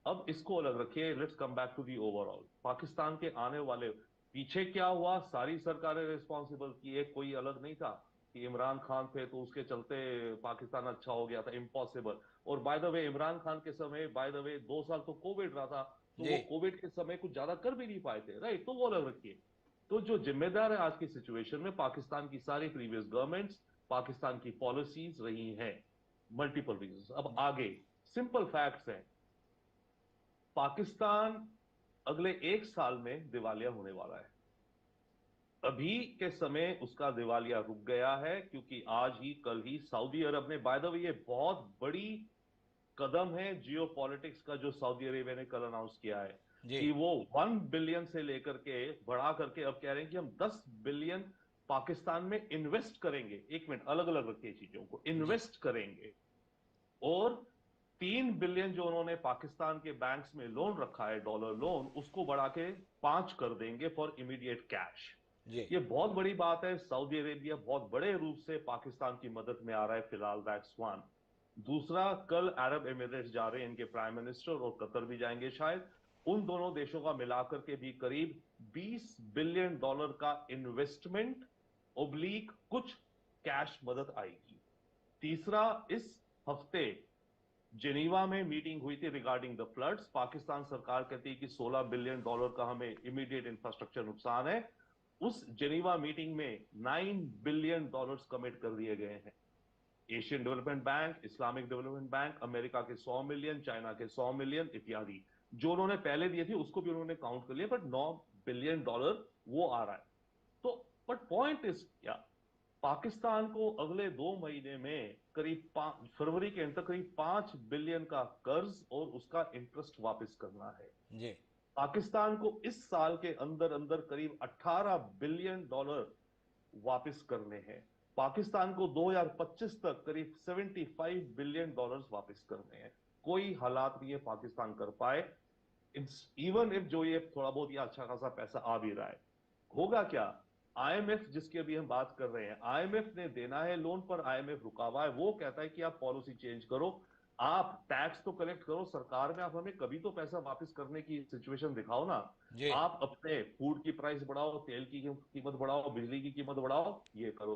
अब इसको अलग रखिए, let's come back to the overall Pakistan के आने वाले, पीछे क्या हुआ, सारी सरकारें रिस्पॉन्सिबल की, एक कोई अलग नहीं था कि इमरान खान थे तो उसके चलते पाकिस्तान अच्छा हो गया था, इम्पॉसिबल। और by the way Imran Khan के समय, बाय द वे 2 साल तो कोविड रहा था, तो वो कोविड के समय कुछ ज्यादा कर भी नहीं पाए थे, राइट, तो वो अलग रखिए। तो जो जिम्मेदार है आज की सिचुएशन में, पाकिस्तान की सारी प्रीवियस गवर्नमेंट्स, पाकिस्तान की पॉलिसीज रही हैं, मल्टीपल रीजन। अब आगे सिंपल फैक्ट्स हैं, पाकिस्तान अगले 1 साल में दिवालिया होने वाला है। अभी के समय उसका दिवालिया रुक गया है क्योंकि आज ही कल ही सऊदी अरब ने, बाय द वे ये बहुत बड़ी कदम है जियोपॉलिटिक्स का जो सऊदी अरेबिया ने कल अनाउंस किया है कि वो 1 बिलियन से लेकर के बढ़ा करके अब कह रहे हैं कि हम 10 बिलियन पाकिस्तान में इन्वेस्ट करेंगे। एक मिनट, अलग अलग रखिए चीजों को, इन्वेस्ट करेंगे। और 3 बिलियन जो उन्होंने पाकिस्तान के बैंक्स में लोन रखा है, डॉलर लोन, उसको बढ़ा के 5 कर देंगे फॉर इमीडिएट कैश। ये बहुत बड़ी बात है। सऊदी अरेबिया बहुत बड़े रूप से पाकिस्तान की मदद में आ रहा है फिलहाल, दैट्स वन। दूसरा, कल अरब एमिरेट्स जा रहे हैं इनके प्राइम मिनिस्टर, और कतर भी जाएंगे शायद। उन दोनों देशों का मिलाकर के भी करीब $20 बिलियन का इन्वेस्टमेंट ओब्लिक कुछ कैश मदद आएगी। तीसरा, इस हफ्ते जेनीवा में मीटिंग हुई थी रिगार्डिंग द फ्लड्स। पाकिस्तान सरकार कहती है कि $16 बिलियन का हमें इमीडिएट इंफ्रास्ट्रक्चर नुकसान है। उस जेनीवा मीटिंग में $9 बिलियन कमिट कर दिए गए हैं। Asian Development bank, Islamic development bank, America के 100 मिलियन, चाइना के 100 मिलियन इत्यादि, जो उन्होंने पहले दिए थे उसको भी उन्होंने काउंट कर लिया, बट $9 बिलियन वो आ रहा है। तो बट पॉइंट इज क्या, पाकिस्तान को अगले 2 महीने में करीब फरवरी के अंत तक करीब $5 बिलियन का कर्ज और उसका इंटरेस्ट वापस करना है जी। पाकिस्तान को इस साल के अंदर अंदर करीब $18 बिलियन वापस करने हैं। पाकिस्तान को 2025 तक करीब $75 बिलियन वापस करने हैं। कोई हालात नहीं है पाकिस्तान कर पाए, इवन इफ जो ये थोड़ा बहुत ये अच्छा खासा पैसा आ भी रहा है। होगा क्या, आईएमएफ जिसकी अभी हम बात कर रहे हैं, आईएमएफ ने देना है लोन पर, आईएमएफ रुका हुआ है। वो कहता है कि आप पॉलिसी चेंज करो, आप टैक्स तो कलेक्ट करो सरकार में, आप हमें कभी तो पैसा वापस करने की सिचुएशन दिखाओ ना। आप अपने फूड की प्राइस बढ़ाओ, तेल की कीमत बढ़ाओ, बिजली की कीमत बढ़ाओ, ये करो।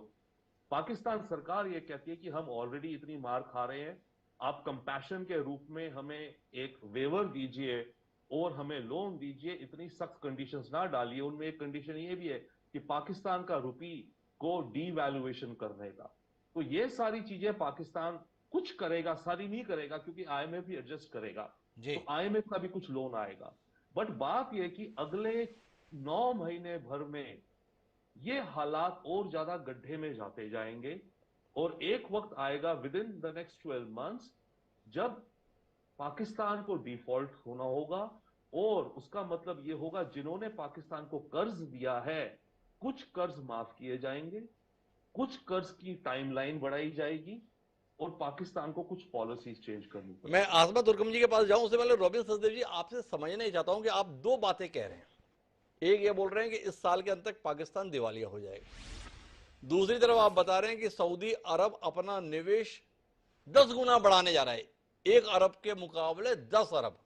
पाकिस्तान सरकार ये कहती है कि हम ऑलरेडी इतनी मार खा रहे हैं, आप कंपैशन के रूप में हमें एक वेवर दीजिए और हमें लोन दीजिए, इतनी सख्त कंडीशंस ना डालिए। उनमें एक कंडीशन ये भी है कि पाकिस्तान का रुपी को डीवैल्यूएशन करने का। तो ये सारी चीजें पाकिस्तान कुछ करेगा, सारी नहीं करेगा क्योंकि आईएमएफ भी एडजस्ट करेगा, तो आईएमएफ का भी कुछ लोन आएगा। बट बात यह कि अगले 9 महीने भर में ये हालात और ज्यादा गड्ढे में जाते जाएंगे, और एक वक्त आएगा with in the next 12 months जब पाकिस्तान को डिफॉल्ट होना होगा। और उसका मतलब यह होगा जिन्होंने पाकिस्तान को कर्ज दिया है, कुछ कर्ज माफ किए जाएंगे, कुछ कर्ज की टाइमलाइन बढ़ाई जाएगी, और पाकिस्तान को कुछ पॉलिसीज चेंज करनी पड़ेगी। मैं आजमा दुर्गम जी के पास जाऊं उससे पहले रॉबिन सचदेव जी, आपसे समझना ही चाहता हूं कि आप 2 बातें कह रहे हैं। एक ये बोल रहे हैं कि इस साल के अंत तक पाकिस्तान दिवालिया हो जाएगा, दूसरी तरफ आप बता रहे हैं कि सऊदी अरब अपना निवेश 10 गुना बढ़ाने जा रहा है, 1 अरब के मुकाबले 10 अरब।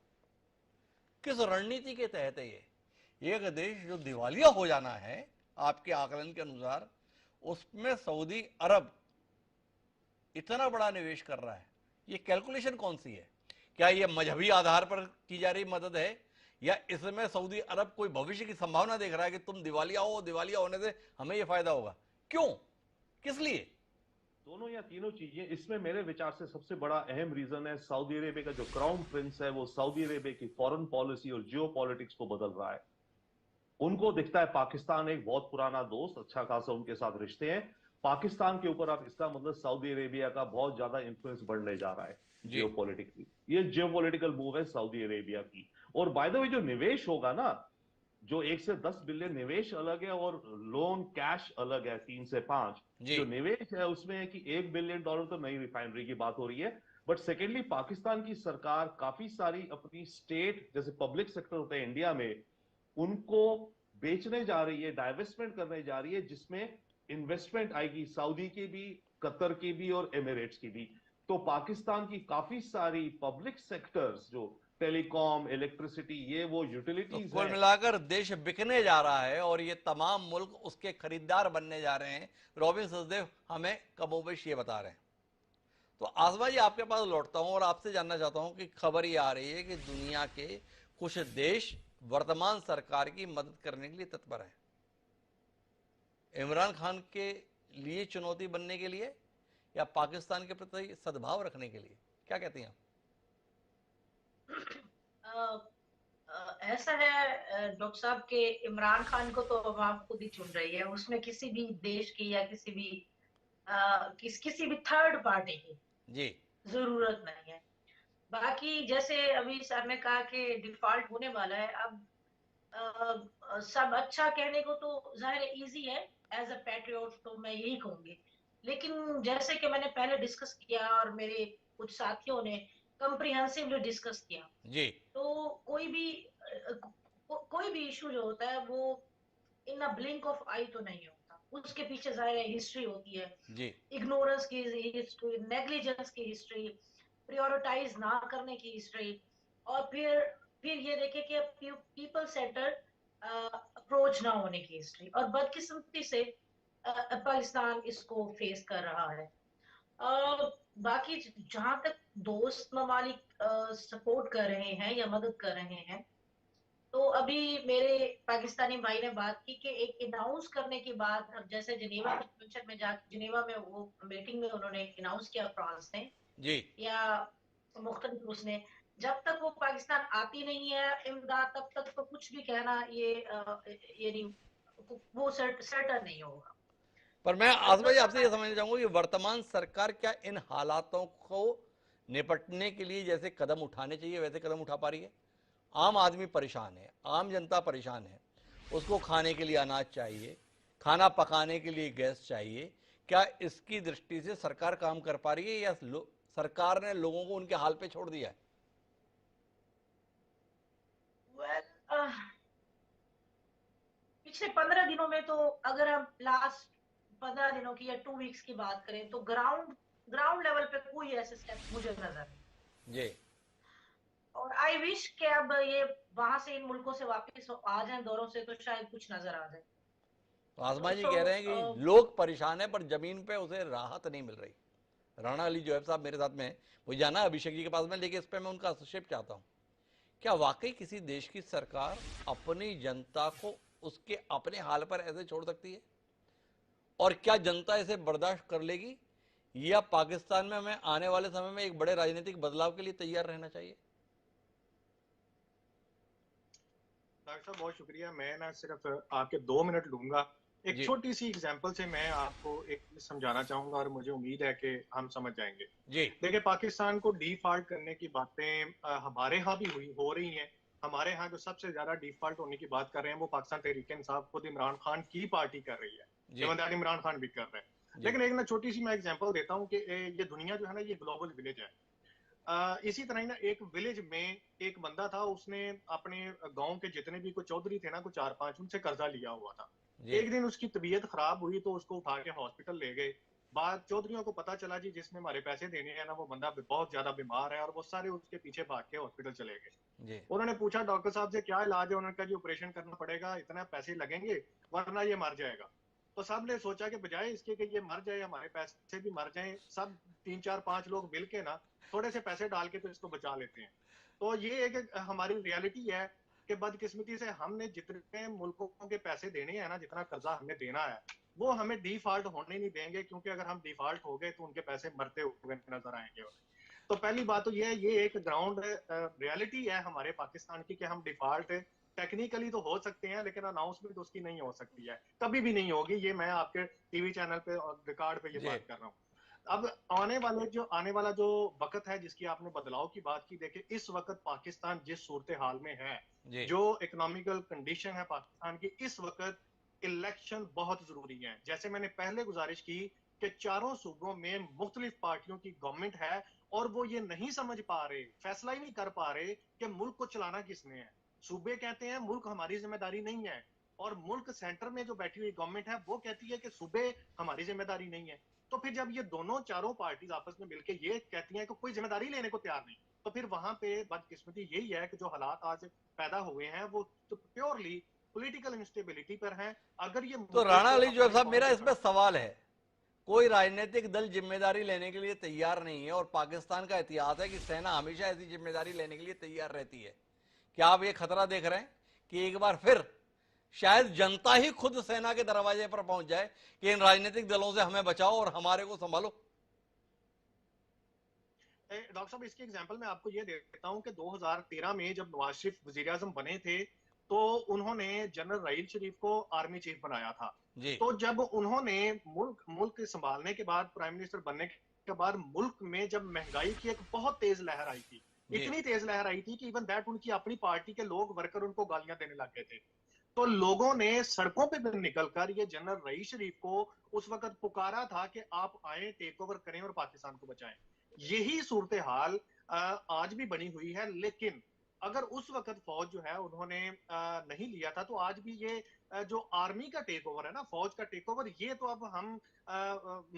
किस रणनीति के तहत है ये? एक देश जो दिवालिया हो जाना है आपके आकलन के अनुसार, उसमें सऊदी अरब इतना बड़ा निवेश कर रहा है, ये कैलकुलेशन कौन सी है? क्या ये मजहबी आधार पर की जा रही मदद है, या इसमें सऊदी अरब कोई भविष्य की संभावना देख रहा है कि तुम दिवालिया हो, दिवालिया होने से हमें ये फायदा होगा? क्यों, किस लिए? दोनों या तीनों चीजें। इसमें मेरे विचार से सबसे बड़ा अहम रीजन है सऊदी अरेबिया का जो क्राउन प्रिंस है, वो सऊदी अरेबिया की फॉरेन पॉलिसी और जियो पॉलिटिक्स को बदल रहा है। उनको दिखता है पाकिस्तान एक बहुत पुराना दोस्त, अच्छा खासा उनके साथ रिश्ते हैं, पाकिस्तान के ऊपर अब इसका मतलब सऊदी अरेबिया का बहुत ज्यादा इंफ्लुएंस बढ़ने जा रहा है जियो पॉलिटिकली। ये जियो पॉलिटिकल मूव है सऊदी अरेबिया की। और बाय द वे जो निवेश होगा ना, जो 1 से 10 बिलियन निवेश अलग है और लोन कैश अलग है 3 से 5। जो निवेश है उसमें है कि $1 बिलियन तो नई रिफाइनरी की बात हो रही है, बट सेकेंडली पाकिस्तान की सरकार काफी सारी अपनी स्टेट जैसे पब्लिक सेक्टर होते हैं इंडिया में, उनको बेचने जा रही है, डाइवेस्टमेंट करने जा रही है, जिसमें इन्वेस्टमेंट आएगी सऊदी की भी, कतर की भी और एमिरेट्स की भी। तो पाकिस्तान की काफी सारी पब्लिक सेक्टर्स जो टेलीकॉम, इलेक्ट्रिसिटी, ये वो यूटिलिटीज तो कुल मिलाकर देश बिकने जा रहा है और ये तमाम मुल्क उसके खरीदार बनने जा रहे हैं। रॉबिन सचदेव हमें कमोबेश ये बता रहे हैं। तो आसमा जी, आपके पास लौटता हूं और आपसे जानना चाहता हूं कि खबर ये आ रही है कि दुनिया के कुछ देश वर्तमान सरकार की मदद करने के लिए तत्पर है, इमरान खान के लिए चुनौती बनने के लिए या पाकिस्तान के प्रति सद्भाव रखने के लिए? क्या कहती हैं आप? ऐसा है डॉक्टर साहब के इमरान खान को तो अवाम खुद ही चुन रही है, उसमें किसी भी देश की या किसी भी किसी भी थर्ड पार्टी की जी जरूरत नहीं है। बाकी जैसे अभी सर ने कहा कि डिफॉल्ट होने वाला है, अब सब अच्छा कहने को तो जाहिर इजी है, एज अ पैट्रियोट तो मैं यही कहूंगी। लेकिन जैसे कि मैंने पहले डिस्कस किया और मेरे कुछ साथियों ने कंप्रिहेंसिवली डिस्कस किया जी, तो कोई भी इशू जो होता है वो इन अ ब्लिंक ऑफ आई तो नहीं होता, उसके पीछे जाहिर है हिस्ट्री होती है जी, इग्नोरेंस की हिस्ट्री, नेग्लिजेंस की हिस्ट्री, प्रायोरिटाइज ना करने की हिस्ट्री, और फिर ये देखे कि पीपल सेंटर अप्रोच ना होने की हिस्ट्री, और बदकिस्मती से पाकिस्तान इसको फेस कर रहा है। बाकी जहां तक दोस्त ममालिक सपोर्ट कर रहे हैं या मदद कर रहे हैं, तो अभी मेरे पाकिस्तानी भाई ने बात की कि एक अनाउंस करने के बाद, अब जैसे जिनेवा कन्वेंशन में जिनेवा में वो मीटिंग में उन्होंने अनाउंस किया फ्रांस ने जी, या मुख्तलिफ उसने, जब तक वो पाकिस्तान आती नहीं है इमदाद, तब तक तो कुछ भी कहना ये नहीं, वो सर्टन नहीं होगा। पर मैं आसमा जी आपसे ये अलबत्ता समझना चाहूंगा कि वर्तमान सरकार क्या इन हालातों को निपटने के लिए जैसे कदम उठाने चाहिए वैसे कदम उठा पा रही है? आम आदमी परेशान है, आम जनता परेशान है, उसको खाने के लिए अनाज चाहिए, खाना पकाने के लिए गैस चाहिए। क्या इसकी दृष्टि से सरकार काम कर पा रही है या सरकार ने लोगों को उनके हाल पे छोड़ दिया है? well, पिछले 15 दिनों में तो, अगर हम लास्ट 15 दिनों की या 2 वीक्स की बात करें, तो ग्राउंड लेवल पे कोई ऐसे स्टेप मुझे नजर नहीं। जी, और आई विश कि अब ये वहां से इन मुल्कों से वापस आ जाएं दौरों से, तो शायद कुछ नजर आ जाए। तो आसमा जी तो कह रहे हैं कि लोग परेशान है पर जमीन पे उसे राहत नहीं मिल रही। राणा अली जोहब साहब मेरे साथ में हैं, वो जाना अभिषेक जी के पास में, लेकिन इस पर मैं उनका हस्तक्षेप चाहता हूँ। क्या वाकई किसी देश की सरकार अपनी जनता को उसके अपने हाल पर ऐसे छोड़ सकती है? और क्या जनता इसे बर्दाश्त कर लेगी, या पाकिस्तान में हमें आने वाले समय में एक बड़े राजनीतिक बदलाव के लिए तैयार रहना चाहिए? डॉक्टर साहब बहुत शुक्रिया। मैं ना सिर्फ आपके 2 मिनट लूंगा। एक जी छोटी सी एग्जांपल से मैं आपको एक चीज समझाना चाहूंगा और मुझे उम्मीद है कि हम समझ जाएंगे। जी देखिए, पाकिस्तान को डिफॉल्ट करने की बातें हमारे यहाँ भी हो रही हैं। हमारे यहाँ जो सबसे ज्यादा डिफॉल्ट होने की बात कर रहे हैं वो पाकिस्तान तहरीक इंसाफ खुद इमरान खान की पार्टी कर रही है, जी ईमानदार इमरान खान भी कर रहे हैं। जी लेकिन एक ना छोटी सी मैं एग्जांपल देता हूँ कि ये दुनिया जो है ना, ये ग्लोबल विलेज है। इसी तरह ही ना एक विलेज में एक बंदा था, उसने अपने गांव के जितने भी कुछ चौधरी थे ना, कुछ 4-5, उनसे कर्जा लिया हुआ था। जी एक दिन उसकी तबीयत खराब हुई तो उसको उठा के हॉस्पिटल ले गए। बाद चौधरियों को पता चला जी जिसने हमारे पैसे देने हैं ना वो बंदा बहुत ज्यादा बीमार है, और वो सारे उसके पीछे भाग के हॉस्पिटल चले गए। जी उन्होंने पूछा डॉक्टर साहब से क्या इलाज है, उन्होंने कहा जी ऑपरेशन करना पड़ेगा, इतना पैसे लगेंगे वरना ये मर जाएगा। तो सब ने सोचा कि बजाय इसके कि ये मर जाए हमारे पैसे भी मर जाएं, सब 3 4 5 लोग मिल के ना थोड़े से पैसे डाल के तो इसको बचा लेते हैं। तो ये एक हमारी रियलिटी है कि बदकिस्मती से हमने जितने मुल्कों के पैसे देने हैं ना, जितना कर्जा हमें देना है वो हमें डिफॉल्ट होने नहीं देंगे, क्योंकि अगर हम डिफॉल्ट हो गए तो उनके पैसे मरते हुए नजर आएंगे। तो पहली बात तो ये एक ग्राउंड रियलिटी है हमारे पाकिस्तान की कि हम डिफॉल्ट टेक्निकली तो हो सकते हैं लेकिन अनाउंसमेंट उसकी नहीं हो सकती है, कभी भी नहीं होगी। ये मैं आपके टीवी चैनल पे और रिकॉर्ड पे ये जी बात कर रहा हूँ। अब आने वाला जो वक्त है जिसकी आपने बदलाव की बात की, देखिए इस वक्त पाकिस्तान जिस सूरत हाल में है, जी जो इकोनॉमिकल कंडीशन है पाकिस्तान की, इस वक्त इलेक्शन बहुत जरूरी है। जैसे मैंने पहले गुजारिश की कि चारों सूबों में मुख्तलिफ पार्टियों की गवर्नमेंट है और वो ये नहीं समझ पा रहे, फैसला ही नहीं कर पा रहे कि मुल्क को चलाना किसने है। सूबे कहते हैं मुल्क हमारी जिम्मेदारी नहीं है, और मुल्क सेंटर में जो बैठी हुई गवर्नमेंट है वो कहती है कि सूबे हमारी जिम्मेदारी नहीं है। तो फिर जब ये दोनों चारों पार्टीज आपस में मिलकर ये कहती हैं कि कोई जिम्मेदारी लेने को तैयार नहीं, तो फिर वहां पे बदकिस्मती यही है कि जो हालात आज पैदा हुए हैं वो तो प्योरली पॉलिटिकल इंस्टेबिलिटी पर हैं। अगर ये तो मुल्क राणा अली जो अपना साहब, मेरा रिस्पॉन्सिव इसमें सवाल है, कोई राजनीतिक दल जिम्मेदारी लेने के लिए तैयार नहीं है, और पाकिस्तान का इतिहास है कि सेना हमेशा ऐसी जिम्मेदारी लेने के लिए तैयार रहती है। क्या आप ये खतरा देख रहे हैं कि एक बार फिर शायद जनता ही खुद सेना के दरवाजे पर पहुंच जाए कि इन राजनीतिक दलों से हमें बचाओ और हमारे को संभालो? डॉक्टर साहब इसकी एग्जांपल मैं आपको ये देता हूं कि 2013 में जब नवाज शरीफ वजीर आजम बने थे तो उन्होंने जनरल राहील शरीफ को आर्मी चीफ बनाया था। जी तो जब उन्होंने मुल्क संभालने के बाद, प्राइम मिनिस्टर बनने के बाद, मुल्क में जब महंगाई की एक बहुत तेज लहर आई थी, जी इतनी तेज लहर आई थी कि इवन दैट उनकी अपनी पार्टी के लोग वर्कर उनको गालियां देने लग गए थे। तो लोगों ने सड़कों पे निकलकर ये जनरल रईस शरीफ को उस वक्त पुकारा था कि आप आए, टेक ओवर करें और पाकिस्तान को बचाएं। यही सूरत हाल आज भी बनी हुई है। लेकिन अगर उस वक्त फौज जो है उन्होंने नहीं लिया था तो आज भी ये जो आर्मी का टेक ओवर है ना, फौज का टेक ओवर, ये तो अब हम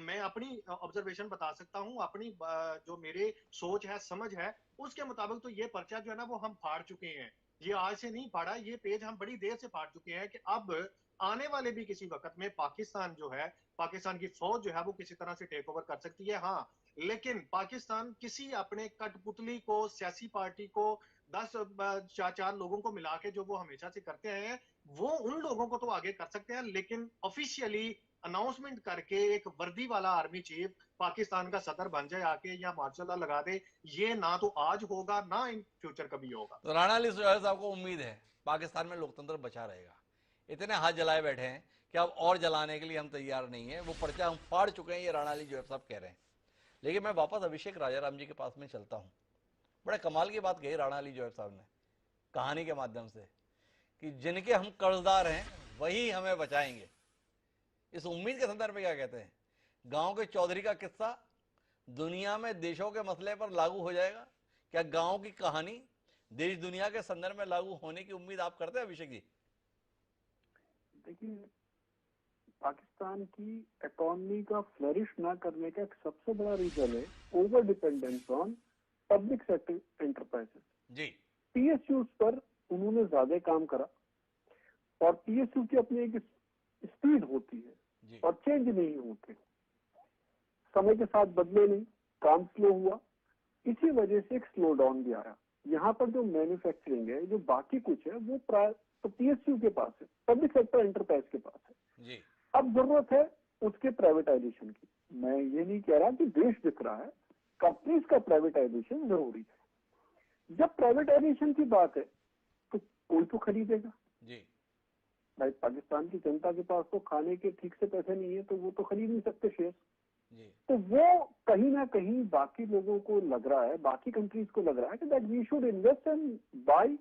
मैं अपनी ऑब्जर्वेशन बता सकता हूं, अपनी जो मेरे सोच है, समझ है, उसके मुताबिक तो ये पर्चा जो है ना वो हम फाड़ चुके हैं। ये आज से नहीं फाड़ा, ये पेज हम बड़ी देर से फाड़ चुके हैं कि अब आने वाले भी किसी वक्त में पाकिस्तान जो है, पाकिस्तान की फौज जो है वो किसी तरह से टेक ओवर कर सकती है। हाँ, लेकिन पाकिस्तान किसी अपने कठपुतली को, सियासी पार्टी को, 10 4 लोगों को मिला के जो वो हमेशा से करते हैं, वो उन लोगों को तो आगे कर सकते हैं, लेकिन ऑफिशियली अनाउंसमेंट करके एक वर्दी वाला आर्मी चीफ पाकिस्तान का सदर बन जाए आके या मार्शल लॉ लगा दे, ये ना तो आज होगा ना इन फ्यूचर कभी होगा। तो राणा अली साहब को उम्मीद है पाकिस्तान में लोकतंत्र बचा रहेगा? इतने हाथ जलाए बैठे हैं कि अब और जलाने के लिए हम तैयार नहीं है, वो पर्चा हम फाड़ चुके हैं, ये राणा अली साहब कह रहे हैं। लेकिन मैं वापस अभिषेक राजाराम जी के पास में चलता हूं। बड़े कमाल की बात कही राणा अली साहब ने कहानी के माध्यम से कि जिनके हम कर्जदार हैं वही हमें बचाएंगे। इस उम्मीद के संदर्भ में क्या कहते हैं? गांव के चौधरी का किस्सा दुनिया में देशों के मसले पर लागू हो जाएगा? क्या गांव की कहानी देश दुनिया के संदर्भ में लागू होने की उम्मीद आप करते हैं अभिषेक जी? देखिए, पाकिस्तान की इकोनॉमी का फ्लरिश ना करने का एक सबसे बड़ा रीजन है over dependence on public sector enterprises. Ji PSUs पर उन्होंने ज्यादा काम करा, और पीएसयू की अपनी एक स्पीड होती है जी और चेंज नहीं होते, समय के साथ बदले नहीं, काम स्लो हुआ, इसी वजह से एक स्लो डाउन भी आया। यहाँ पर जो मैन्युफैक्चरिंग है, जो बाकी कुछ है, वो तो पीएसयू के पास है, पब्लिक सेक्टर एंटरप्राइज के पास है। जी अब जरूरत है उसके प्राइवेटाइजेशन की। मैं ये नहीं कह रहा कि देश बिक रहा है, कंपनीज का प्राइवेटाइजेशन जरूरी है। जब प्राइवेटाइजेशन की बात है तो कोई तो खरीदेगा। जी भाई, पाकिस्तान की जनता के पास तो खाने के ठीक से पैसे नहीं है, तो वो तो खरीद नहीं सकते शेयर। जी तो वो कहीं ना कहीं बाकी लोगों को लग रहा है, बाकी कंट्रीज को लग रहा है कि that we should invest and buy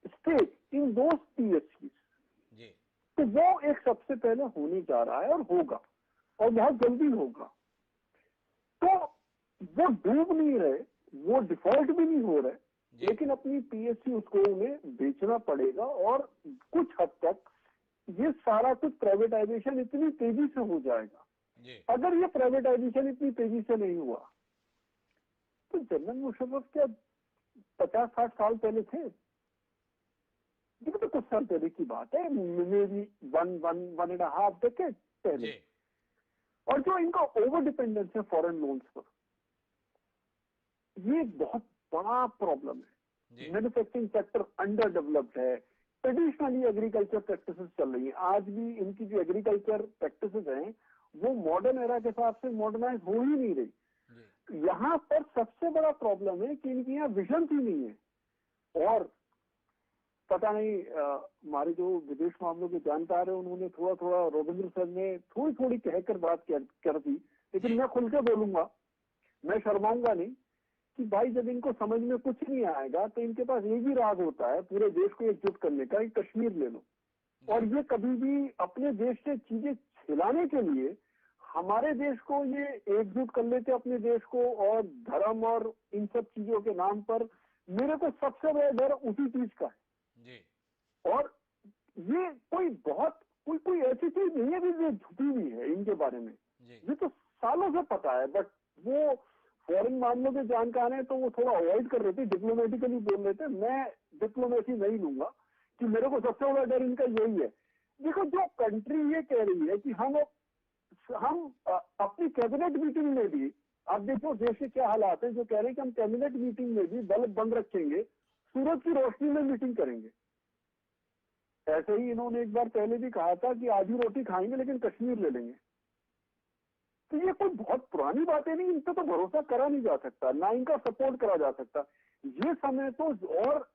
stake in those PSUs. जी तो वो एक सबसे पहले होने जा रहा है और होगा, और बहुत जल्दी होगा। तो वो डूब नहीं रहे, वो डिफॉल्ट भी नहीं हो रहे, लेकिन अपनी पीएसयू उसको उन्हें बेचना पड़ेगा और कुछ हद तक ये सारा कुछ प्राइवेटाइजेशन इतनी तेजी से हो जाएगा। जी अगर ये प्राइवेटाइजेशन इतनी तेजी से नहीं हुआ तो जनरल मुशर्रफ क्या 50-60 साल पहले थे? ये तो कुछ साल पहले की बात है, मेरी 1.5 डेकेड पहले। जी और जो इनका ओवर डिपेंडेंस है फॉरेन लोन्स पर, ये बहुत बड़ा प्रॉब्लम है। जी मैन्युफैक्चरिंग सेक्टर अंडर डेवलप्ड है, ट्रेडिशनली एग्रीकल्चर प्रैक्टिसेस चल रही है, आज भी इनकी जो एग्रीकल्चर प्रैक्टिसेस हैं वो मॉडर्न एरा के हिसाब से मॉडर्नाइज हो ही नहीं रही। जी यहाँ पर सबसे बड़ा प्रॉब्लम है कि इनकी यहाँ विजन ही नहीं है। और पता नहीं हमारे जो विदेश मामलों के जानकार है उन्होंने थोड़ा थोड़ा, रोबिंद्र सर ने थोड़ी थोड़ी कहकर बात कर दी, लेकिन जी। मैं खुल के बोलूंगा, मैं शर्माऊंगा नहीं कि भाई जब इनको समझ में कुछ नहीं आएगा तो इनके पास एक ही राग होता है पूरे देश को एकजुट करने का, एक कश्मीर ले लो। और ये कभी भी अपने देश से चीजें छिलाने के लिए हमारे देश को ये एकजुट कर लेते अपने देश को, और धर्म और इन सब चीजों के नाम पर मेरे को सबसे बड़ा डर उसी चीज का है। जी और ये कोई ऐसी चीज नहीं है जो झूठी हुई है इनके बारे में, जी ये तो सालों से पता है। बट वो फॉरेन मामलों के जानकार हैं तो वो थोड़ा अवॉइड कर रहे थे, डिप्लोमेटिकली बोल रहे थे। मैं डिप्लोमेसी नहीं लूंगा कि मेरे को सबसे बड़ा डर इनका यही है। देखो, जो कंट्री ये कह रही है कि हम अपनी कैबिनेट मीटिंग में भी, आप देखो देश के क्या हालात हैं, जो कह रहे हैं कि हम कैबिनेट मीटिंग में भी बल्ब बंद रखेंगे, सूरज की रोशनी में मीटिंग करेंगे। ऐसे ही इन्होंने एक बार पहले भी कहा था कि आधी रोटी खाएंगे लेकिन कश्मीर ले लेंगे। तो ये कोई बहुत पुरानी बातें नहीं, इन पे तो भरोसा करा नहीं जा सकता, ना इनका सपोर्ट करा जा सकता। ये समय तो और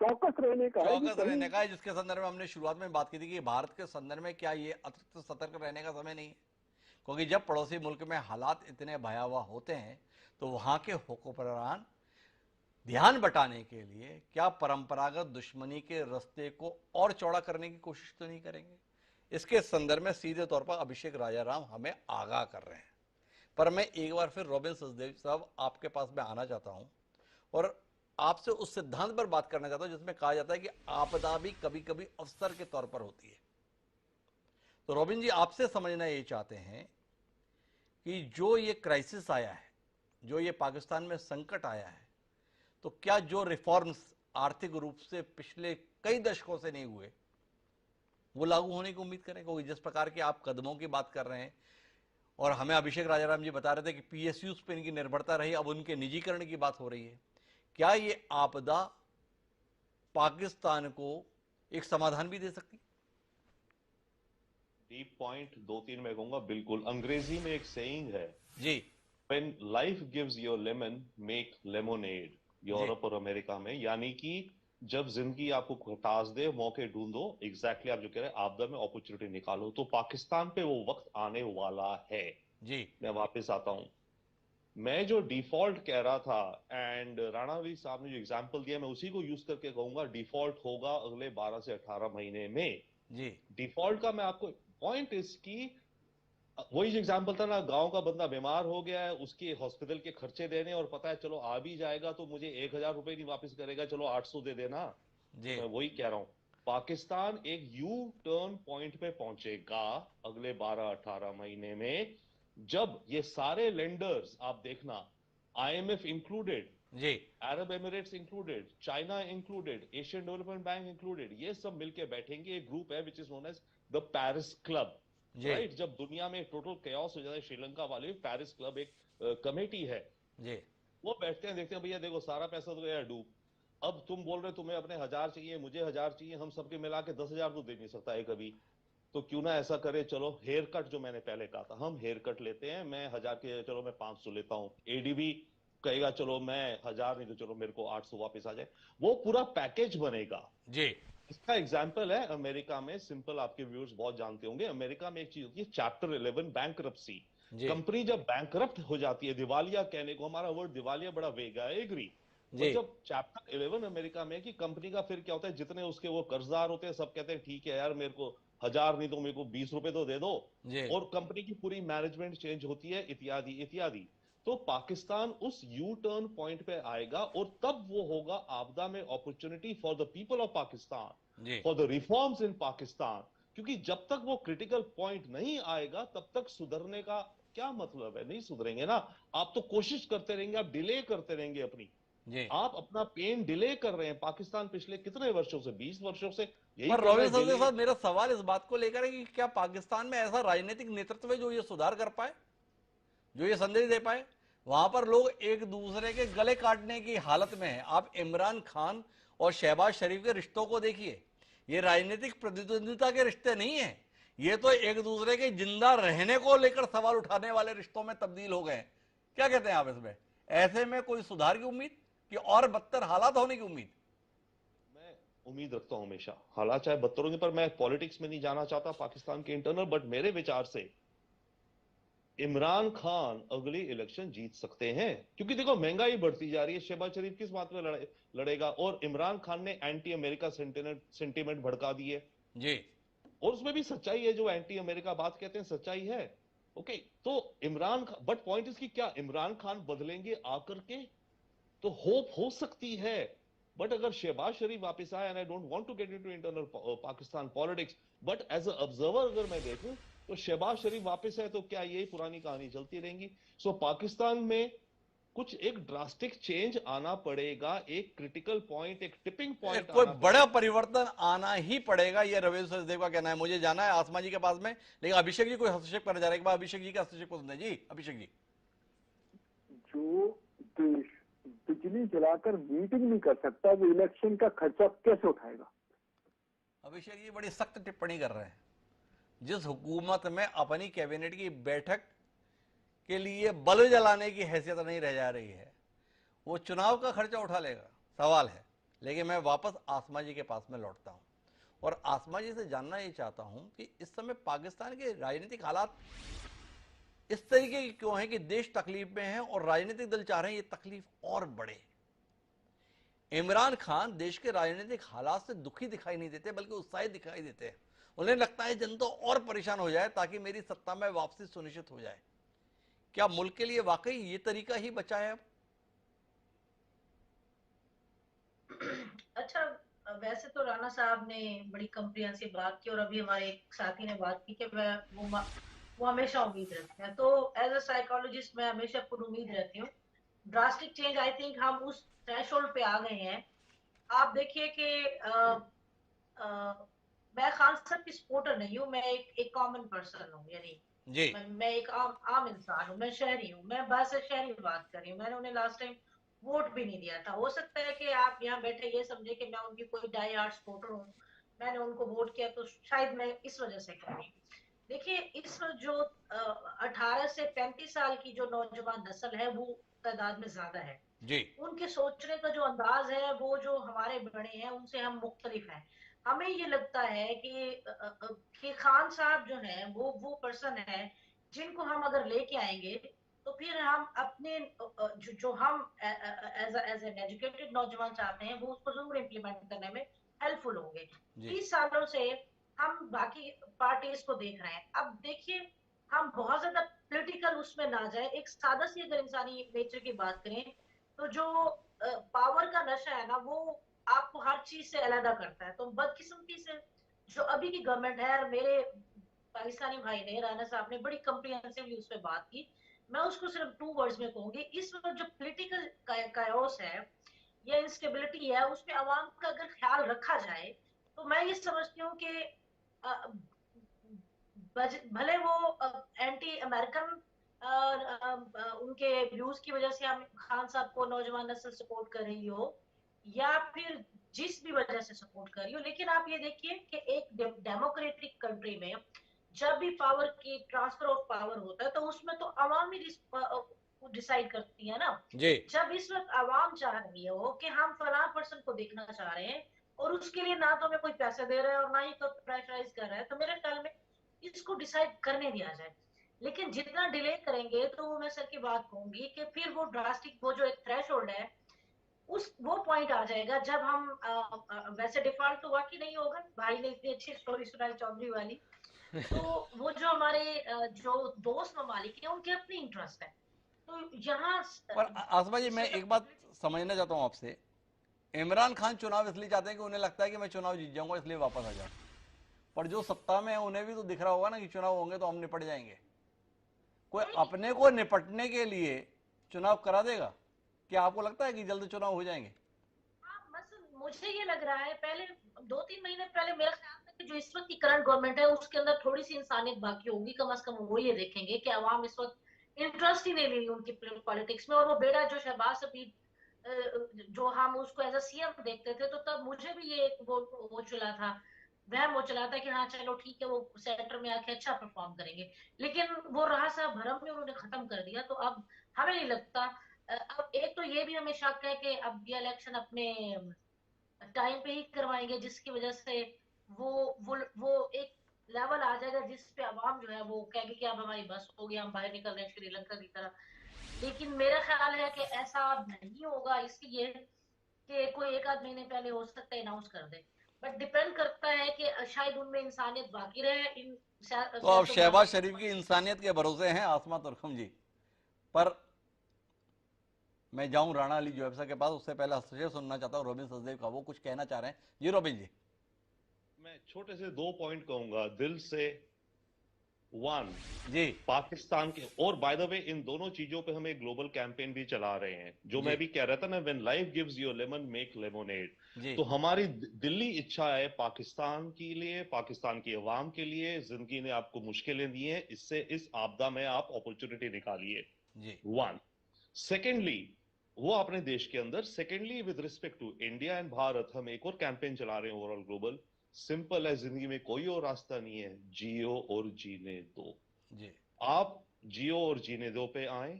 चौकस रहने का है कि चौकस रहने का है, जिसके संदर्भ में हमने शुरुआत में बात की थी कि भारत के संदर्भ में क्या ये अतिरिक्त सतर्क रहने का समय नहीं है? क्योंकि जब पड़ोसी मुल्क में हालात इतने भयावह होते हैं तो वहां के हुक्मरान ध्यान बटाने के लिए क्या परंपरागत दुश्मनी के रास्ते को और चौड़ा करने की कोशिश तो नहीं करेंगे? इसके संदर्भ में सीधे तौर पर अभिषेक राजाराम हमें आगाह कर रहे हैं। पर मैं एक बार फिर रॉबिन सचदेव साहब आपके पास में आना चाहता हूं और आपसे उस सिद्धांत पर बात करना चाहता हूं जिसमें कहा जाता है कि आपदा भी कभी कभी अवसर के तौर पर होती है। तो रॉबिन जी, आपसे समझना ये चाहते हैं कि जो ये क्राइसिस आया है, जो ये पाकिस्तान में संकट आया है, तो क्या जो रिफॉर्म्स आर्थिक रूप से पिछले कई दशकों से नहीं हुए वो लागू होने की उम्मीद करें? क्योंकि जिस प्रकार के आप कदमों की बात कर रहे हैं और हमें अभिषेक राजाराम जी बता रहे थे कि पीएसयूज पे इनकी निर्भरता रही, अब उनके निजीकरण की बात हो रही है, क्या ये आपदा पाकिस्तान को एक समाधान भी दे सकती? डीप पॉइंट 2-3 मैं कहूंगा। बिल्कुल, अंग्रेजी में एक सेइंग है, जी When life gives you lemon, make lemonade। Europe और अमेरिका में, यानी कि जब जिंदगी आपको खटास दे, मौके ढूंढो। एग्जैक्टली आप जो कह रहे हैं, आपदा में अपॉर्चुनिटी निकालो। तो पाकिस्तान पे वो वक्त आने वाला है। जी मैं वापस आता हूं, मैं जो डिफॉल्ट कह रहा था, एंड राणावी साहब ने जो एग्जांपल दिया, मैं उसी को यूज करके कहूंगा डिफॉल्ट होगा अगले 12 से 18 महीने में। जी डिफॉल्ट का मैं आपको पॉइंट इसकी, वही जो एग्जाम्पल था ना, गांव का बंदा बीमार हो गया है, उसके हॉस्पिटल के खर्चे देने, और पता है चलो आ भी जाएगा तो मुझे 1,000 रुपए नहीं वापस करेगा, चलो 800 दे देना। जी तो मैं वही कह रहा हूं, पाकिस्तान एक यू टर्न पॉइंट पे पहुंचेगा अगले 12-18 महीने में, जब ये सारे लेंडर्स, आप देखना, आईएमएफ इंक्लूडेड, जी Arab Emirates included, China included, Asian Development Bank included, ये सब मिलके बैठेंगे। एक ग्रुप है which is known as the Paris club, जी राइट? जब दुनिया में टोटल कैओस हो जाता है, श्रीलंका वाले, पेरिस क्लब एक कमेटी है, जी वो बैठते हैं, देखते हैं भैया देखो सारा पैसा तो गया डूब, अब तुम बोल रहे तुम्हें अपने 1,000 चाहिए, मुझे 1,000 चाहिए, हम सबके मिला के 10,000 तो दे नहीं सकता है कभी, तो क्यों ना ऐसा करे, चलो हेयर कट, जो मैंने पहले कहा था, हम हेयर कट लेते हैं, मैं 1,000 के चलो मैं 500 लेता हूं, एडीबी कहेगा चलो मैं 1,000 नहीं तो चलो मेरे को 800 वापस आ जाए, वो पूरा पैकेज बनेगा। जी इसका एग्जाम्पल है अमेरिका में, सिंपल, आपके व्यूअर्स बहुत जानते होंगे, अमेरिका में एक चीज होती है चैप्टर 11 बैंकरप्सी। जी कंपनी जब बैंकरप्ट हो जाती है, दिवालिया कहने को, हमारा वर्ड दिवालिया बड़ा वेगा है, एग्री, और जी जब चैप्टर 11 अमेरिका में कि कंपनी का फिर क्या होता है, जितने उसके वो कर्जदार होते हैं सब कहते हैं ठीक है यार, मेरे को 1,000 नहीं तो मेरे को 20 रुपए तो दे दो, जी और कंपनी की पूरी मैनेजमेंट चेंज होती है, इत्यादि इत्यादि। तो पाकिस्तान उस यू टर्न पॉइंट पे आएगा, और तब वो होगा आपदा में opportunity for the people of Pakistan, जी for the reforms in Pakistan, क्योंकि जब तक वो क्रिटिकल पॉइंट नहीं आएगा तब तक सुधरने का क्या मतलब है? नहीं सुधरेंगे ना। आप तो कोशिश करते रहेंगे, आप डिले करते रहेंगे अपनी, जी। आप अपना पेन डिले कर रहे हैं। पाकिस्तान पिछले कितने वर्षों से, 20 वर्षों से यही पर कर रहा रवि है, सर डिले। साहब, मेरा सवाल इस बात को लेकर है कि क्या पाकिस्तान में ऐसा राजनीतिक नेतृत्व है जो ये सुधार कर पाए, जो ये संदेश दे पाए? वहां पर लोग एक दूसरे के गले काटने की हालत में हैं। आप इमरान खान और शहबाज शरीफ के रिश्तों को देखिए, ये राजनीतिक प्रतिद्वंदिता के रिश्ते नहीं है, ये तो एक दूसरे के जिंदा रहने को लेकर सवाल उठाने वाले रिश्तों में तब्दील हो गए हैं। क्या कहते हैं आप इसमें? ऐसे में कोई सुधार की उम्मीद कि और बदतर हालात होने की उम्मीद? मैं उम्मीद रखता हूं हमेशा, हालात चाहे बदतर होंगे, पर मैं पॉलिटिक्स में नहीं जाना चाहता पाकिस्तान के इंटरनल, बट मेरे विचार से इमरान खान अगली इलेक्शन जीत सकते हैं। क्योंकि देखो महंगाई बढ़ती जा रही है, शहबाज शरीफ किस बात में लड़ेगा? और इमरान खान ने एंटी अमेरिका सेंटिमेंट भड़का दी है जी। और उसमें भी सच्चाई है, जो एंटी अमेरिका बात कहते हैं सच्चाई है। ओके, तो इमरान खान, बट पॉइंट इसकी क्या इमरान खान बदलेंगे आकर के? तो होप हो सकती है, बट अगर शहबाज शरीफ वापस आए, and I don't want to get into internal Pakistan politics, but as a observer अगर मैं देखूं तो शहबाज शरीफ वापस है तो क्या यही पुरानी कहानी चलती रहेगी? सो पाकिस्तान में कुछ एक ड्रास्टिक चेंज आना पड़ेगा, एक क्रिटिकल पॉइंट, एक टिपिंग पॉइंट कोई आना बड़ा पड़ेगा। परिवर्तन आना ही पड़ेगा, ये रविंद्र सचदेव का कहना है। मुझे जाना है आसमा जी के पास में, लेकिन अभिषेक जी कोई हस्तक्षेप करने जा रहे हैं। एक बार अभिषेक जी का हस्तक्षेप को सुनते हैं। जी अभिषेक जी। जो देश बिजली जलाकर मीटिंग नहीं कर सकता, वो इलेक्शन का खर्चा कैसे उठाएगा? अभिषेक जी बड़ी सख्त टिप्पणी कर रहे हैं। जिस हुकूमत में अपनी कैबिनेट की बैठक के लिए बल्ब जलाने की हैसियत नहीं रह जा रही है, वो चुनाव का खर्चा उठा लेगा? सवाल है। लेकिन मैं वापस आसमा जी के पास में लौटता हूं और आसमा जी से जानना ये चाहता हूं कि इस समय पाकिस्तान के राजनीतिक हालात इस तरीके की क्यों हैं कि देश तकलीफ में है और राजनीतिक दल चाह रहे हैं ये तकलीफ और बढ़े। इमरान खान देश के राजनीतिक हालात से दुखी दिखाई नहीं देते, बल्कि उत्साहित दिखाई देते हैं। उन्हें लगता है जनता और परेशान हो जाए ताकि मेरी सत्ता में वापसी सुनिश्चित हो जाए। क्या मुल्क के लिए वाकई ये तरीका ही बचा है अब? अच्छा, वैसे तो राणा साहब ने बड़ी कम्प्रिहेंसिव बात की और अभी हमारे एक साथी ने बात की कि वो हमेशा उम्मीद रखते हैं। तो एज अ साइकोलॉजिस्ट मैं हमेशा पूरी उम्मीद रहती हूँ। ड्रास्टिक चेंज, आई थिंक हम उस थ्रेशोल्ड पे आ गए हैं। आप देखिए कि मैं खान साहब की सपोर्टर नहीं हूँ, मैं एक कॉमन पर्सन हूँ, यानी जी। मैं एक आम इंसान हूँ, मैं शहरी हूँ, मैं बस शहरी बात कर रही हूँ। मैंने उन्हें लास्ट टाइम वोट भी नहीं दिया था। हो सकता है कि आप यहाँ बैठे ये समझे कि मैं उनकी कोई डाई हार्ड सपोर्टर हूँ, मैंने उनको वोट किया, तो शायद मैं इस वजह से कर रही हूँ। देखिए, इस वक्त जो 18 से 35 साल की जो नौजवान नस्ल है वो तादाद में ज्यादा है। जी। उनके सोचने का जो अंदाज है वो जो हमारे बड़े हैं उनसे हम मुख्तलिफ हैं। हमें ये लगता है कि खान साहब जो है वो पर्सन है जिनको हम अगर लेके आएंगे तो फिर हम अपने जो हम एज एन एजुकेटेड नौजवान चाहते हैं वो उसको जरूर इम्प्लीमेंट करने में हेल्पफुल होंगे। 30 सालों से हम बाकी पार्टीज को देख रहे हैं। अब देखिए, हम बहुत ज्यादा पॉलिटिकल उसमें ना जाए, एक सादा सी अगर इंसानी नेचर की बात करें तो जो पावर का नशा है ना वो आपको हर चीज से अलग करता है। तो बदकिस्मती से जो अभी की गवर्नमेंट है, मेरे पाकिस्तानी भाई ने, राणा साहब ने बड़ी कम्प्रिहेंसिवली उस पर बात की, मैं उसको सिर्फ 2 वर्ड्स में कहूंगी। इस वक्त जो पॉलिटिकल कायोस है या इंस्टेबिलिटी है, उसमें अवाम का अगर ख्याल रखा जाए तो मैं ये समझती हूँ कि भले वो एंटी अमेरिकन उनके व्यूज की वजह से हम खान साहब को नौजवान नस्ल सपोर्ट कर रही हो या फिर जिस भी वजह से सपोर्ट कर रही हो, लेकिन आप ये देखिए कि एक डेमोक्रेटिक कंट्री में जब भी पावर की ट्रांसफर ऑफ पावर होता है तो उसमें तो अवाम ही डिसाइड करती है ना। जी। जब इस वक्त अवाम चाह रही हो कि हम फलां पर्सन को देखना चाह रहे हैं और उसके लिए ना तो हमें कोई पैसे दे रहा है और ना ही कोई प्रेशराइज कर रहा है, तो मेरे ख्याल में इसको डिसाइड करने दिया जाए। लेकिन जितना डिले करेंगे तो मैं सर की बात कहूंगी कि फिर वो ड्रास्टिक, वो जो एक थ्रेशोल्ड है उस वो पॉइंट आ जाएगा जब हम वैसे डिफॉल्ट तो वाकई नहीं होगा, भाई ने इतनी अच्छी स्टोरी सुनाई चौधरी वाली, तो वो जो हमारे जो दोस्त ममालिक है उनके अपनी इंटरेस्ट है। तो यहाँ पर आसमा जी, मैं एक बात समझना चाहता हूं आपसे। इमरान खान चुनाव इसलिए चाहते हैं कि उन्हें लगता है कि मैं चुनाव जीत जाऊंगा इसलिए वापस आ जाऊं, पर जो सत्ता में है उन्हें भी तो दिख रहा होगा ना कि चुनाव होंगे तो हम निपट जाएंगे। कोई नहीं, अपने को निपटने के लिए चुनाव करा देगा? क्या आपको लगता है कि जल्द चुनाव हो जाएंगे? हाँ, मुझे ये लग रहा है, पहले 2-3 महीने पहले मेरा ख्याल था कि जो इस वक्त की करंट गवर्नमेंट है उसके अंदर थोड़ी सी इंसानियत बाकी होगी, कम से कम वो ये देखेंगे कि अवाम इस वक्त इंटरेस्ट ही नहीं ले रही उनकी पॉलिटिक्स में। और वो बेटा जो शहबाज शफीक, जो हम उसको एज अ सीएम देखते थे, तो तब मुझे भी ये वो चला था, वहम वो चला था कि हाँ चलो ठीक है, वो सेक्टर में आके अच्छा परफॉर्म करेंगे। लेकिन वो रहा सा भरम में उन्होंने खत्म कर दिया। तो अब हमें नहीं लगता। अब एक तो ये भी हमें शक है कि अब ये इलेक्शन अपने टाइम पे ही करवाएंगे, जिसकी वजह से वो वो एक लेवल आ जाएगा जिस पे आवाम जो है वो कहेगी कि अब हमारी बस हो गया, हम बाहर निकल रहे हैं श्रीलंका की तरह। लेकिन मेरा ख्याल है कि ऐसा नहीं होगा, इसलिए कि कोई एक आध महीने पहले हो सकता है अनाउंस कर दे। बट डिपेंड करता है कि शायद उनमें इंसानियत बाकी रहे इन तो अब शहबाज सियासतदानों शरीफ की इंसानियत के भरोसे हैं आसमा तुर्खम जी। पर मैं जाऊं राणा अली जोहैब के पास, उससे पहले हस्तक्षेप सुनना चाहता हूं रोबिन सचदेव का, वो कुछ कहना चाह रहे हैं। जी रोबिन जी। मैं छोटे से 2 पॉइंट कहूंगा दिल से। वन, जी पाकिस्तान के, और बाय द वे इन दोनों चीजों पे हम एक ग्लोबल कैंपेन भी चला रहे हैं, जो जी मैं भी कह रहा था ना, when life gives you lemon make lemonade. जी तो हमारी दिल्ली इच्छा है पाकिस्तान के लिए, पाकिस्तान की अवाम के लिए। जिंदगी ने आपको मुश्किलें दी हैं, इससे इस आपदा में आप अपॉर्चुनिटी निकालिए। जी वन, सेकेंडली वो अपने देश के अंदर, secondly with respect to India and Bharat, हम एक और कैंपेन चला रहे हैं ओवरऑल ग्लोबल। सिंपल है, जिंदगी में कोई और रास्ता नहीं है, जियो और जीने दो। जी आप जियो और जीने दो पे आए।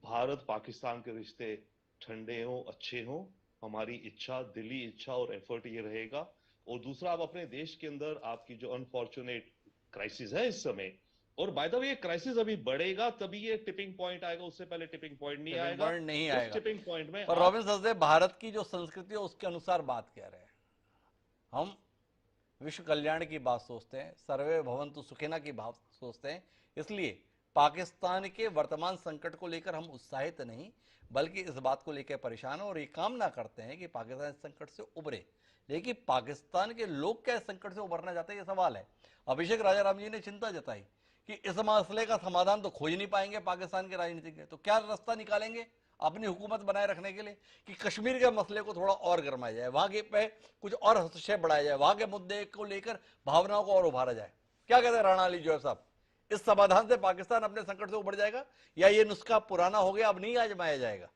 भारत पाकिस्तान के रिश्ते ठंडे हों, अच्छे हों, हमारी इच्छा, दिली इच्छा और एफर्ट ये रहेगा। और दूसरा, आप अपने देश के अंदर आपकी जो अनफॉर्चुनेट क्राइसिस है इस समय, और बाय द वे ये क्राइसिस अभी बढ़ेगा तभी ये टिपिंग पॉइंट आएगा, उससे पहले टिपिंग पॉइंट नहीं टिपिंग आएगा। पॉइंट नहीं उस आएगा। टिपिंग पॉइंट में पर आप, रॉबिन सचदेव, भारत की जो संस्कृति है उसके अनुसार बात कह रहे हैं हम। विश्व कल्याण की बात सोचते हैं, सर्वे भवन्तु सुखिना की बात सोचते हैं। इसलिए पाकिस्तान के वर्तमान संकट को लेकर हम उत्साहित नहीं, बल्कि इस बात को लेकर परेशान हैं और ये कामना करते हैं कि पाकिस्तान इस संकट से उभरे। लेकिन पाकिस्तान के लोग क्या इस संकट से उभरना चाहते हैं, ये सवाल है। अभिषेक राजाराम जी ने चिंता जताई कि इस मसले का समाधान तो खोज नहीं पाएंगे पाकिस्तान के राजनीतिज्ञ, तो क्या रास्ता निकालेंगे अपनी हुकूमत बनाए रखने के लिए कि कश्मीर के मसले को थोड़ा और गरमाया जाए, वहां के पे कुछ और हस्तक्षेप बढ़ाया जाए, वहां के मुद्दे को लेकर भावनाओं को और उभारा जाए। क्या कहते हैं राणा अली जोहैब साहब, इस समाधान से पाकिस्तान अपने संकट से उभर जाएगा या ये नुस्खा पुराना हो गया, अब नहीं आजमाया जाएगा?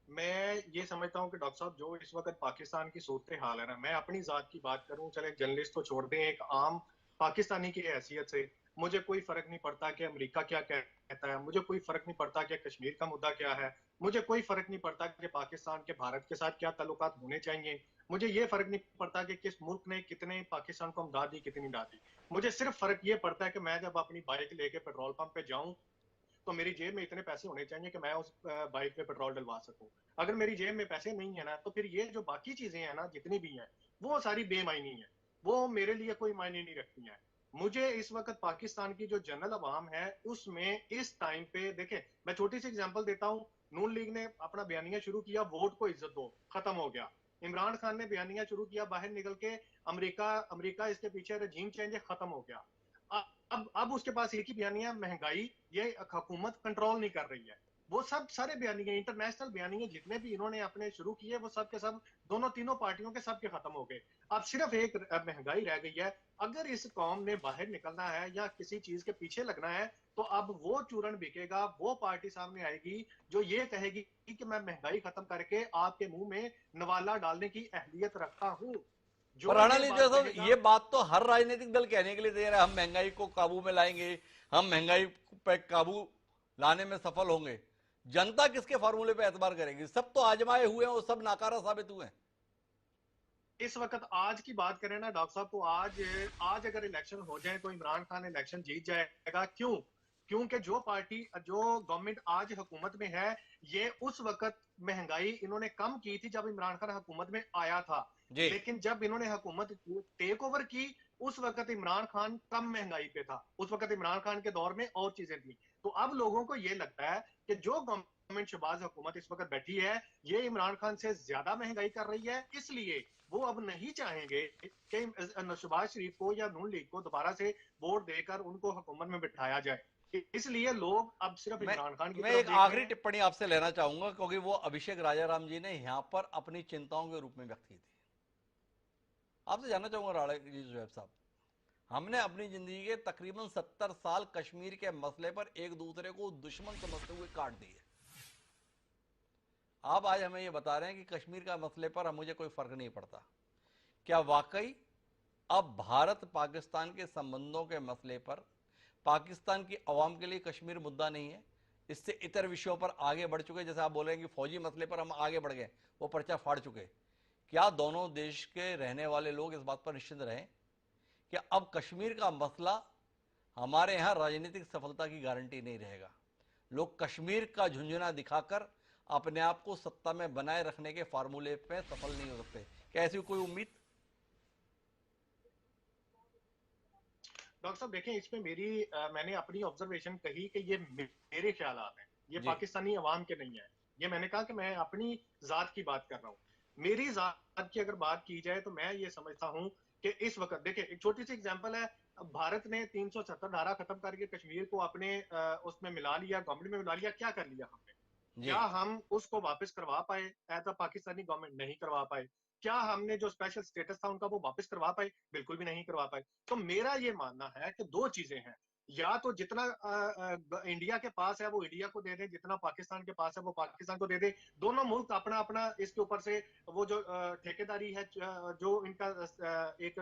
मैं ये समझता हूँ कि डॉक्टर साहब, जो इस वक्त पाकिस्तान की सूरत हाल है ना, मैं अपनी जात की बात करूं, चले जर्नलिस्ट तो छोड़ दें, एक आम पाकिस्तानी की हैसियत से मुझे कोई फर्क नहीं पड़ता कि अमेरिका क्या कहता है, मुझे कोई फर्क नहीं पड़ता कि कश्मीर का मुद्दा क्या है, मुझे कोई फर्क नहीं पड़ता कि पाकिस्तान के भारत के साथ क्या ताल्लुकात होने चाहिए, मुझे ये फर्क नहीं पड़ता कि किस मुल्क ने कितने पाकिस्तान को अमदाद दी, कितनी ना दी। मुझे सिर्फ फर्क ये पड़ता है कि मैं जब अपनी बाइक लेके पेट्रोल पंप पे जाऊं तो मेरी जेब में इतने पैसे होने चाहिए कि मैं उस बाइक पे पेट्रोल डलवा सकूं। अगर मेरी जेब में पैसे नहीं है ना, तो फिर ये जो बाकी चीजें हैं ना, जितनी भी हैं, वो सारी बेमायनी है, वो मेरे लिए कोई मायने नहीं रखती हैं। मुझे इस वक्त पाकिस्तान की जो जनरल अवाम है उसमें इस टाइम पे देखें, मैं छोटी सी एग्जांपल देता हूं। नून लीग ने अपना बयानिया शुरू किया, वोट को इज्जत दो, खत्म हो गया। इमरान खान ने बयानिया शुरू किया, बाहर निकल के अमेरिका अमेरिका इसके पीछे, रजीम चेंज, खत्म हो गया। अब उसके पास एक ही बयानिया, महंगाई ये हुकूमत कंट्रोल नहीं कर रही है। वो सब सारे बयानिए, इंटरनेशनल बयानिए जितने भी इन्होंने अपने शुरू किए, वो सब के सब दोनों तीनों पार्टियों के सब के खत्म हो गए। अब सिर्फ एक महंगाई रह गई है। अगर इस कौम ने बाहर निकलना है या किसी चीज के पीछे लगना है, तो अब वो चूरन बिकेगा, वो पार्टी सामने आएगी जो ये कहेगी कि मैं महंगाई खत्म करके आपके मुंह में नवाला डालने की अहलियत रखता हूं। पर राणा अली जोहैब साहब, ये बात तो हर राजनीतिक दल कहने के लिए तैयार है, हम महंगाई को काबू में लाएंगे, हम महंगाई पे काबू लाने में सफल होंगे। जनता किसके फार्मूले पे एतबार करेगी? सब तो आजमाए हुए हैं और सब नाकारा साबित हुए हैं। इस वक्त आज की बात करें ना डॉक्टर साहब, तो आज अगर इलेक्शन हो जाए तो इमरान खान इलेक्शन जीत जाएगा। क्यों? क्योंकि जो पार्टी, जो गवर्नमेंट आज हुकूमत में है, ये उस वक्त महंगाई इन्होंने कम की थी जब इमरान खान हुकूमत में आया था। जी लेकिन जब इन्होंने हुकूमत टेक ओवर की, उस वक्त इमरान खान कम महंगाई पे था, उस वक्त इमरान खान के दौर में और चीजें थी। तो अब लोगों को ये लगता है कि जो गवर्नमेंट गवर्नमेंट शहबाज हुकूमत इस वक्त बैठी है, ये इमरान खान से ज्यादा महंगाई कर रही है, इसलिए वो अब नहीं चाहेंगे कि शहबाज शरीफ को या नून लीग को दोबारा से वोट देकर उनको हुकूमत में बिठाया जाए। इसलिए लोग अब सिर्फ मैं इमरान खान की मैं तरफ एक देख रहे आखिरी हैं। टिप्पणी आपसे लेना चाहूंगा, क्योंकि वो अभिषेक राजाराम जी ने यहां पर अपनी चिंताओं के रूप में व्यक्त की थी। आपसे जानना चाहूंगा राणा जी जोहैब साहब, हमने अपनी जिंदगी के तकरीबन 70 साल कश्मीर के मसले पर एक दूसरे को दुश्मन समझते हुए काट दिए। आप आज हमें ये बता रहे हैं कि कश्मीर का मसले पर हम मुझे कोई फर्क नहीं पड़ता। क्या वाकई अब भारत पाकिस्तान के संबंधों के मसले पर पाकिस्तान की अवाम के लिए कश्मीर मुद्दा नहीं है? इससे इतर विषयों पर आगे बढ़ चुके, जैसे आप बोल रहे हैं कि फौजी मसले पर हम आगे बढ़ गए, वो पर्चा फाड़ चुके। क्या दोनों देश के रहने वाले लोग इस बात पर निश्चिंत रहें कि अब कश्मीर का मसला हमारे यहां राजनीतिक सफलता की गारंटी नहीं रहेगा? लोग कश्मीर का झुंझुना दिखाकर अपने आप को सत्ता में बनाए रखने के फार्मूले पे सफल नहीं हो सकते। क्या ऐसी कोई उम्मीद? डॉक्टर साहब देखें, इसमें मैंने अपनी ऑब्जर्वेशन कही कि ये मेरे ख्यालात हैं, ये जी पाकिस्तानी अवाम के नहीं है। ये मैंने कहा कि मैं अपनी जात की बात कर रहा हूँ। मेरी जात की अगर बात की जाए तो मैं ये समझता हूँ कि इस वक्त देखिए, एक छोटी सी एग्जांपल है। भारत ने 370 धारा खत्म करके कश्मीर को अपने उसमें मिला लिया, गवर्नमेंट में मिला लिया। क्या कर लिया हमने? जी क्या हम उसको वापस करवा पाए? एज अ पाकिस्तानी गवर्नमेंट नहीं करवा पाए। क्या हमने जो स्पेशल स्टेटस था उनका वो वापस करवा पाए? बिल्कुल भी नहीं करवा पाए। तो मेरा ये मानना है कि दो चीजें हैं, या तो जितना इंडिया के पास है वो इंडिया को दे दे, जितना पाकिस्तान के पास है वो पाकिस्तान को दे दे। दोनों मुल्क अपना अपना इसके ऊपर से वो जो ठेकेदारी है, जो इनका एक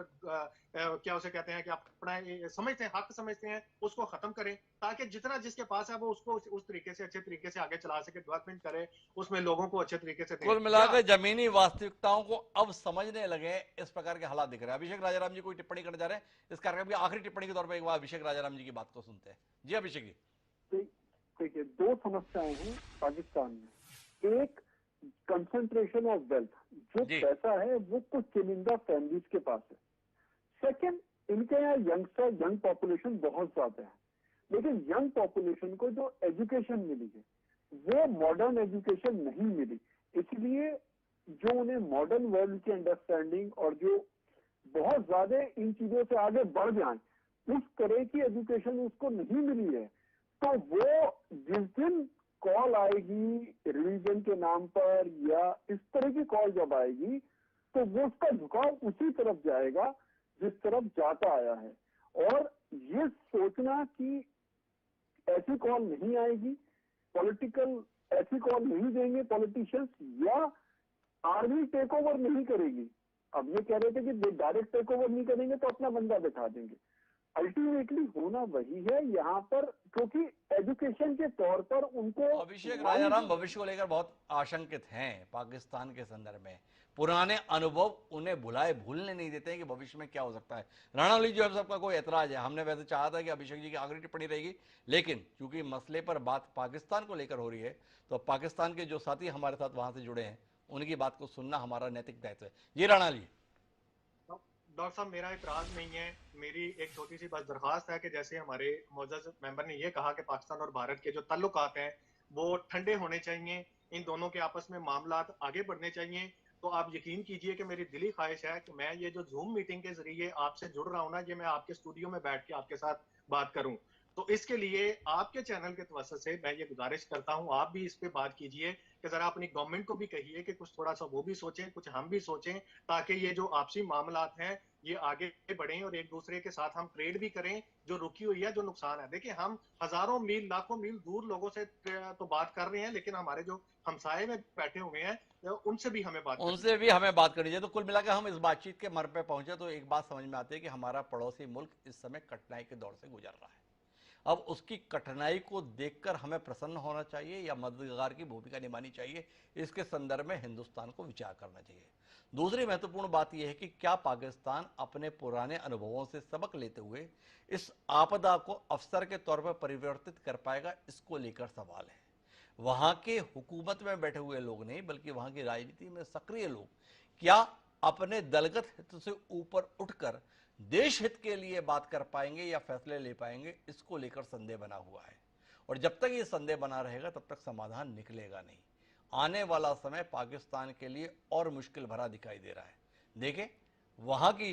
क्या उसे कहते हैं कि अपना समझते हैं, हक समझते हैं, उसको खत्म करें, ताकि जितना जिसके पास है वो उसको उस तरीके से अच्छे तरीके से आगे चला सके, डेवलपमेंट करे, उसमें लोगों को अच्छे तरीके से दें। कुल मिलाकर जमीनी वास्तविकताओं को अब समझने लगे, इस प्रकार के हालात दिख रहे हैं। अभिषेक राजाराम जी कोई टिप्पणी करना चाह रहे हैं इस कार्यक्रम की आखिरी टिप्पणी के तौर पर? एक बार अभिषेक राजाराम जी की बात को सुनते हैं। जी अभिषेक जी। देखिए, दो समस्याएं हैं पाकिस्तान में। एक, कंसंट्रेशन ऑफ वेल्थ, जो जी पैसा है वो कुछ चुनिंदा फैमिलीज के पास है। सेकंड, इनके यहाँ यंग पॉपुलेशन बहुत ज्यादा है, लेकिन यंग पॉपुलेशन को जो एजुकेशन मिली है वो मॉडर्न एजुकेशन नहीं मिली। इसलिए जो उन्हें मॉडर्न वर्ल्ड की अंडरस्टैंडिंग और जो बहुत ज्यादा इन चीजों से आगे बढ़ जाए, उस तरह की एजुकेशन उसको नहीं मिली है। तो वो जिस दिन कॉल आएगी रिलीजन के नाम पर या इस तरह की कॉल जब आएगी, तो वो उसका झुकाव उसी तरफ जाएगा जिस तरफ जाता आया है। और ये सोचना कि ऐसी कॉल नहीं आएगी, ऐसी कॉल नहीं देंगे पॉलिटिशियंस, या आर्मी टेक ओवर नहीं करेगी। अब ये कह रहे थे कि डायरेक्ट टेक ओवर नहीं करेंगे तो अपना बंदा बैठा देंगे। अल्टीमेटली होना वही है यहाँ पर, क्योंकि एजुकेशन के तौर पर उनको अभिषेक राजाराम भविष्य को लेकर बहुत आशंकित हैं पाकिस्तान के संदर्भ में। पुराने अनुभव उन्हें भूलने नहीं देते हैं कि भविष्य में क्या हो सकता है। राणा अली जोहैब साहब का कोई एतराज है? हमने वैसे चाहा था कि अभिषेक जी की आखिरी टिप्पणी रहेगी, लेकिन चूंकि मसले पर बात पाकिस्तान को लेकर हो रही है, तो पाकिस्तान के जो साथी हमारे साथ वहां से जुड़े हैं उनकी बात को सुनना हमारा नैतिक दायित्व है। जी राणा अली। डॉक्टर साहब, मेरा इतराज नहीं है। मेरी एक छोटी सी बस दरख्वास्त है कि जैसे हमारे मौजूद मेंबर ने ये कहा कि पाकिस्तान और भारत के जो ताल्लुकात हैं वो ठंडे होने चाहिए, इन दोनों के आपस में मामलात आगे बढ़ने चाहिए, तो आप यकीन कीजिए कि मेरी दिली ख्वाहिश है कि मैं ये जो जूम मीटिंग के जरिए आपसे जुड़ रहा हूं ना, ये मैं आपके स्टूडियो में बैठ के आपके साथ बात करूं। तो इसके लिए आपके चैनल के तवज्जो से मैं ये गुजारिश करता हूं, आप भी इस पे बात कीजिए कि जरा अपनी गवर्नमेंट को भी कहिए कि कुछ थोड़ा सा वो भी सोचें, कुछ हम भी सोचें, ताकि ये जो आपसी मामलात हैं ये आगे बढ़ें और एक दूसरे के साथ हम ट्रेड भी करें। जो रुकी हुई है, जो नुकसान है, देखिए हम हजारों मील लाखों मील दूर लोगों से तो बात कर रहे हैं, लेकिन हमारे जो हमसाये में बैठे हुए हैं उनसे भी हमें बात करनी चाहिए। तो कुल मिलाकर हम इस बातचीत के मर पे पहुंचे तो एक बात समझ में आती है कि हमारा पड़ोसी मुल्क इस समय कठिनाई के दौर से गुजर रहा है। अब उसकी कठिनाई को देखकर हमें प्रसन्न होना चाहिए या मददगार की भूमिका निभानी चाहिए, इसके संदर्भ में हिंदुस्तान को विचार करना चाहिए। दूसरी महत्वपूर्ण बात यह है कि क्या पाकिस्तान अपने पुराने अनुभवों से सबक लेते हुए इस आपदा को अवसर के तौर पर परिवर्तित कर पाएगा, इसको लेकर सवाल है। वहां के हुकूमत में बैठे हुए लोग नहीं, बल्कि वहां की राजनीति में सक्रिय लोग क्या अपने दलगत हित से ऊपर उठकर देश हित के लिए बात कर पाएंगे या फैसले ले पाएंगे, इसको लेकर संदेह बना हुआ है। और जब तक ये संदेह बना रहेगा तब तक समाधान निकलेगा नहीं। आने वाला समय पाकिस्तान के लिए और मुश्किल भरा दिखाई दे रहा है। देखें वहां की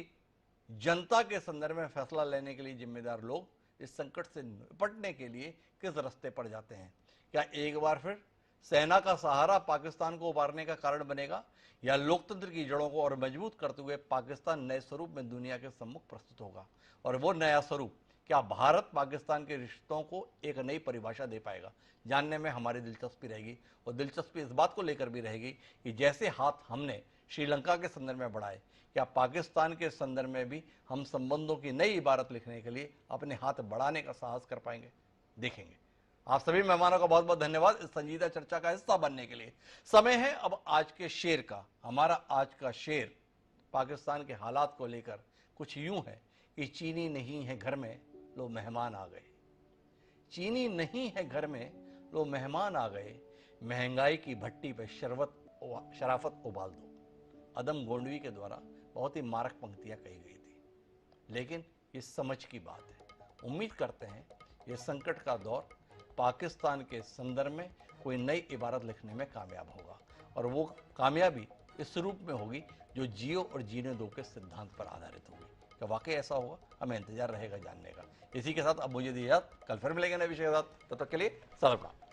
जनता के संदर्भ में फैसला लेने के लिए जिम्मेदार लोग इस संकट से निपटने के लिए किस रास्ते पर जाते हैं। क्या एक बार फिर सेना का सहारा पाकिस्तान को उबारने का कारण बनेगा, या लोकतंत्र की जड़ों को और मजबूत करते हुए पाकिस्तान नए स्वरूप में दुनिया के सम्मुख प्रस्तुत होगा? और वो नया स्वरूप क्या भारत पाकिस्तान के रिश्तों को एक नई परिभाषा दे पाएगा? जानने में हमारी दिलचस्पी रहेगी। और दिलचस्पी इस बात को लेकर भी रहेगी कि जैसे हाथ हमने श्रीलंका के संदर्भ में बढ़ाए, क्या पाकिस्तान के संदर्भ में भी हम संबंधों की नई इबारत लिखने के लिए अपने हाथ बढ़ाने का साहस कर पाएंगे? देखेंगे। आप सभी मेहमानों का बहुत बहुत धन्यवाद इस संजीदा चर्चा का हिस्सा बनने के लिए। समय है अब आज के शेर का। हमारा आज का शेर पाकिस्तान के हालात को लेकर कुछ यूं है कि चीनी नहीं है घर में, लो मेहमान आ गए। चीनी नहीं है घर में, लो मेहमान आ गए। महंगाई की भट्टी पे शराफत उबाल दो। अदम गोंडवी के द्वारा बहुत ही मारक पंक्तियां कही गई थी, लेकिन ये समझ की बात है। उम्मीद करते हैं ये संकट का दौर पाकिस्तान के संदर्भ में कोई नई इबारत लिखने में कामयाब होगा, और वो कामयाबी इस रूप में होगी जो जियो और जीने दो के सिद्धांत पर आधारित होगी। क्या वाकई ऐसा होगा? हमें इंतजार रहेगा जानने का। इसी के साथ अब मुझे दीजिए इजाजत। कल फिर मिलेंगे नए विषय के साथ। तब तक के लिए सलाम।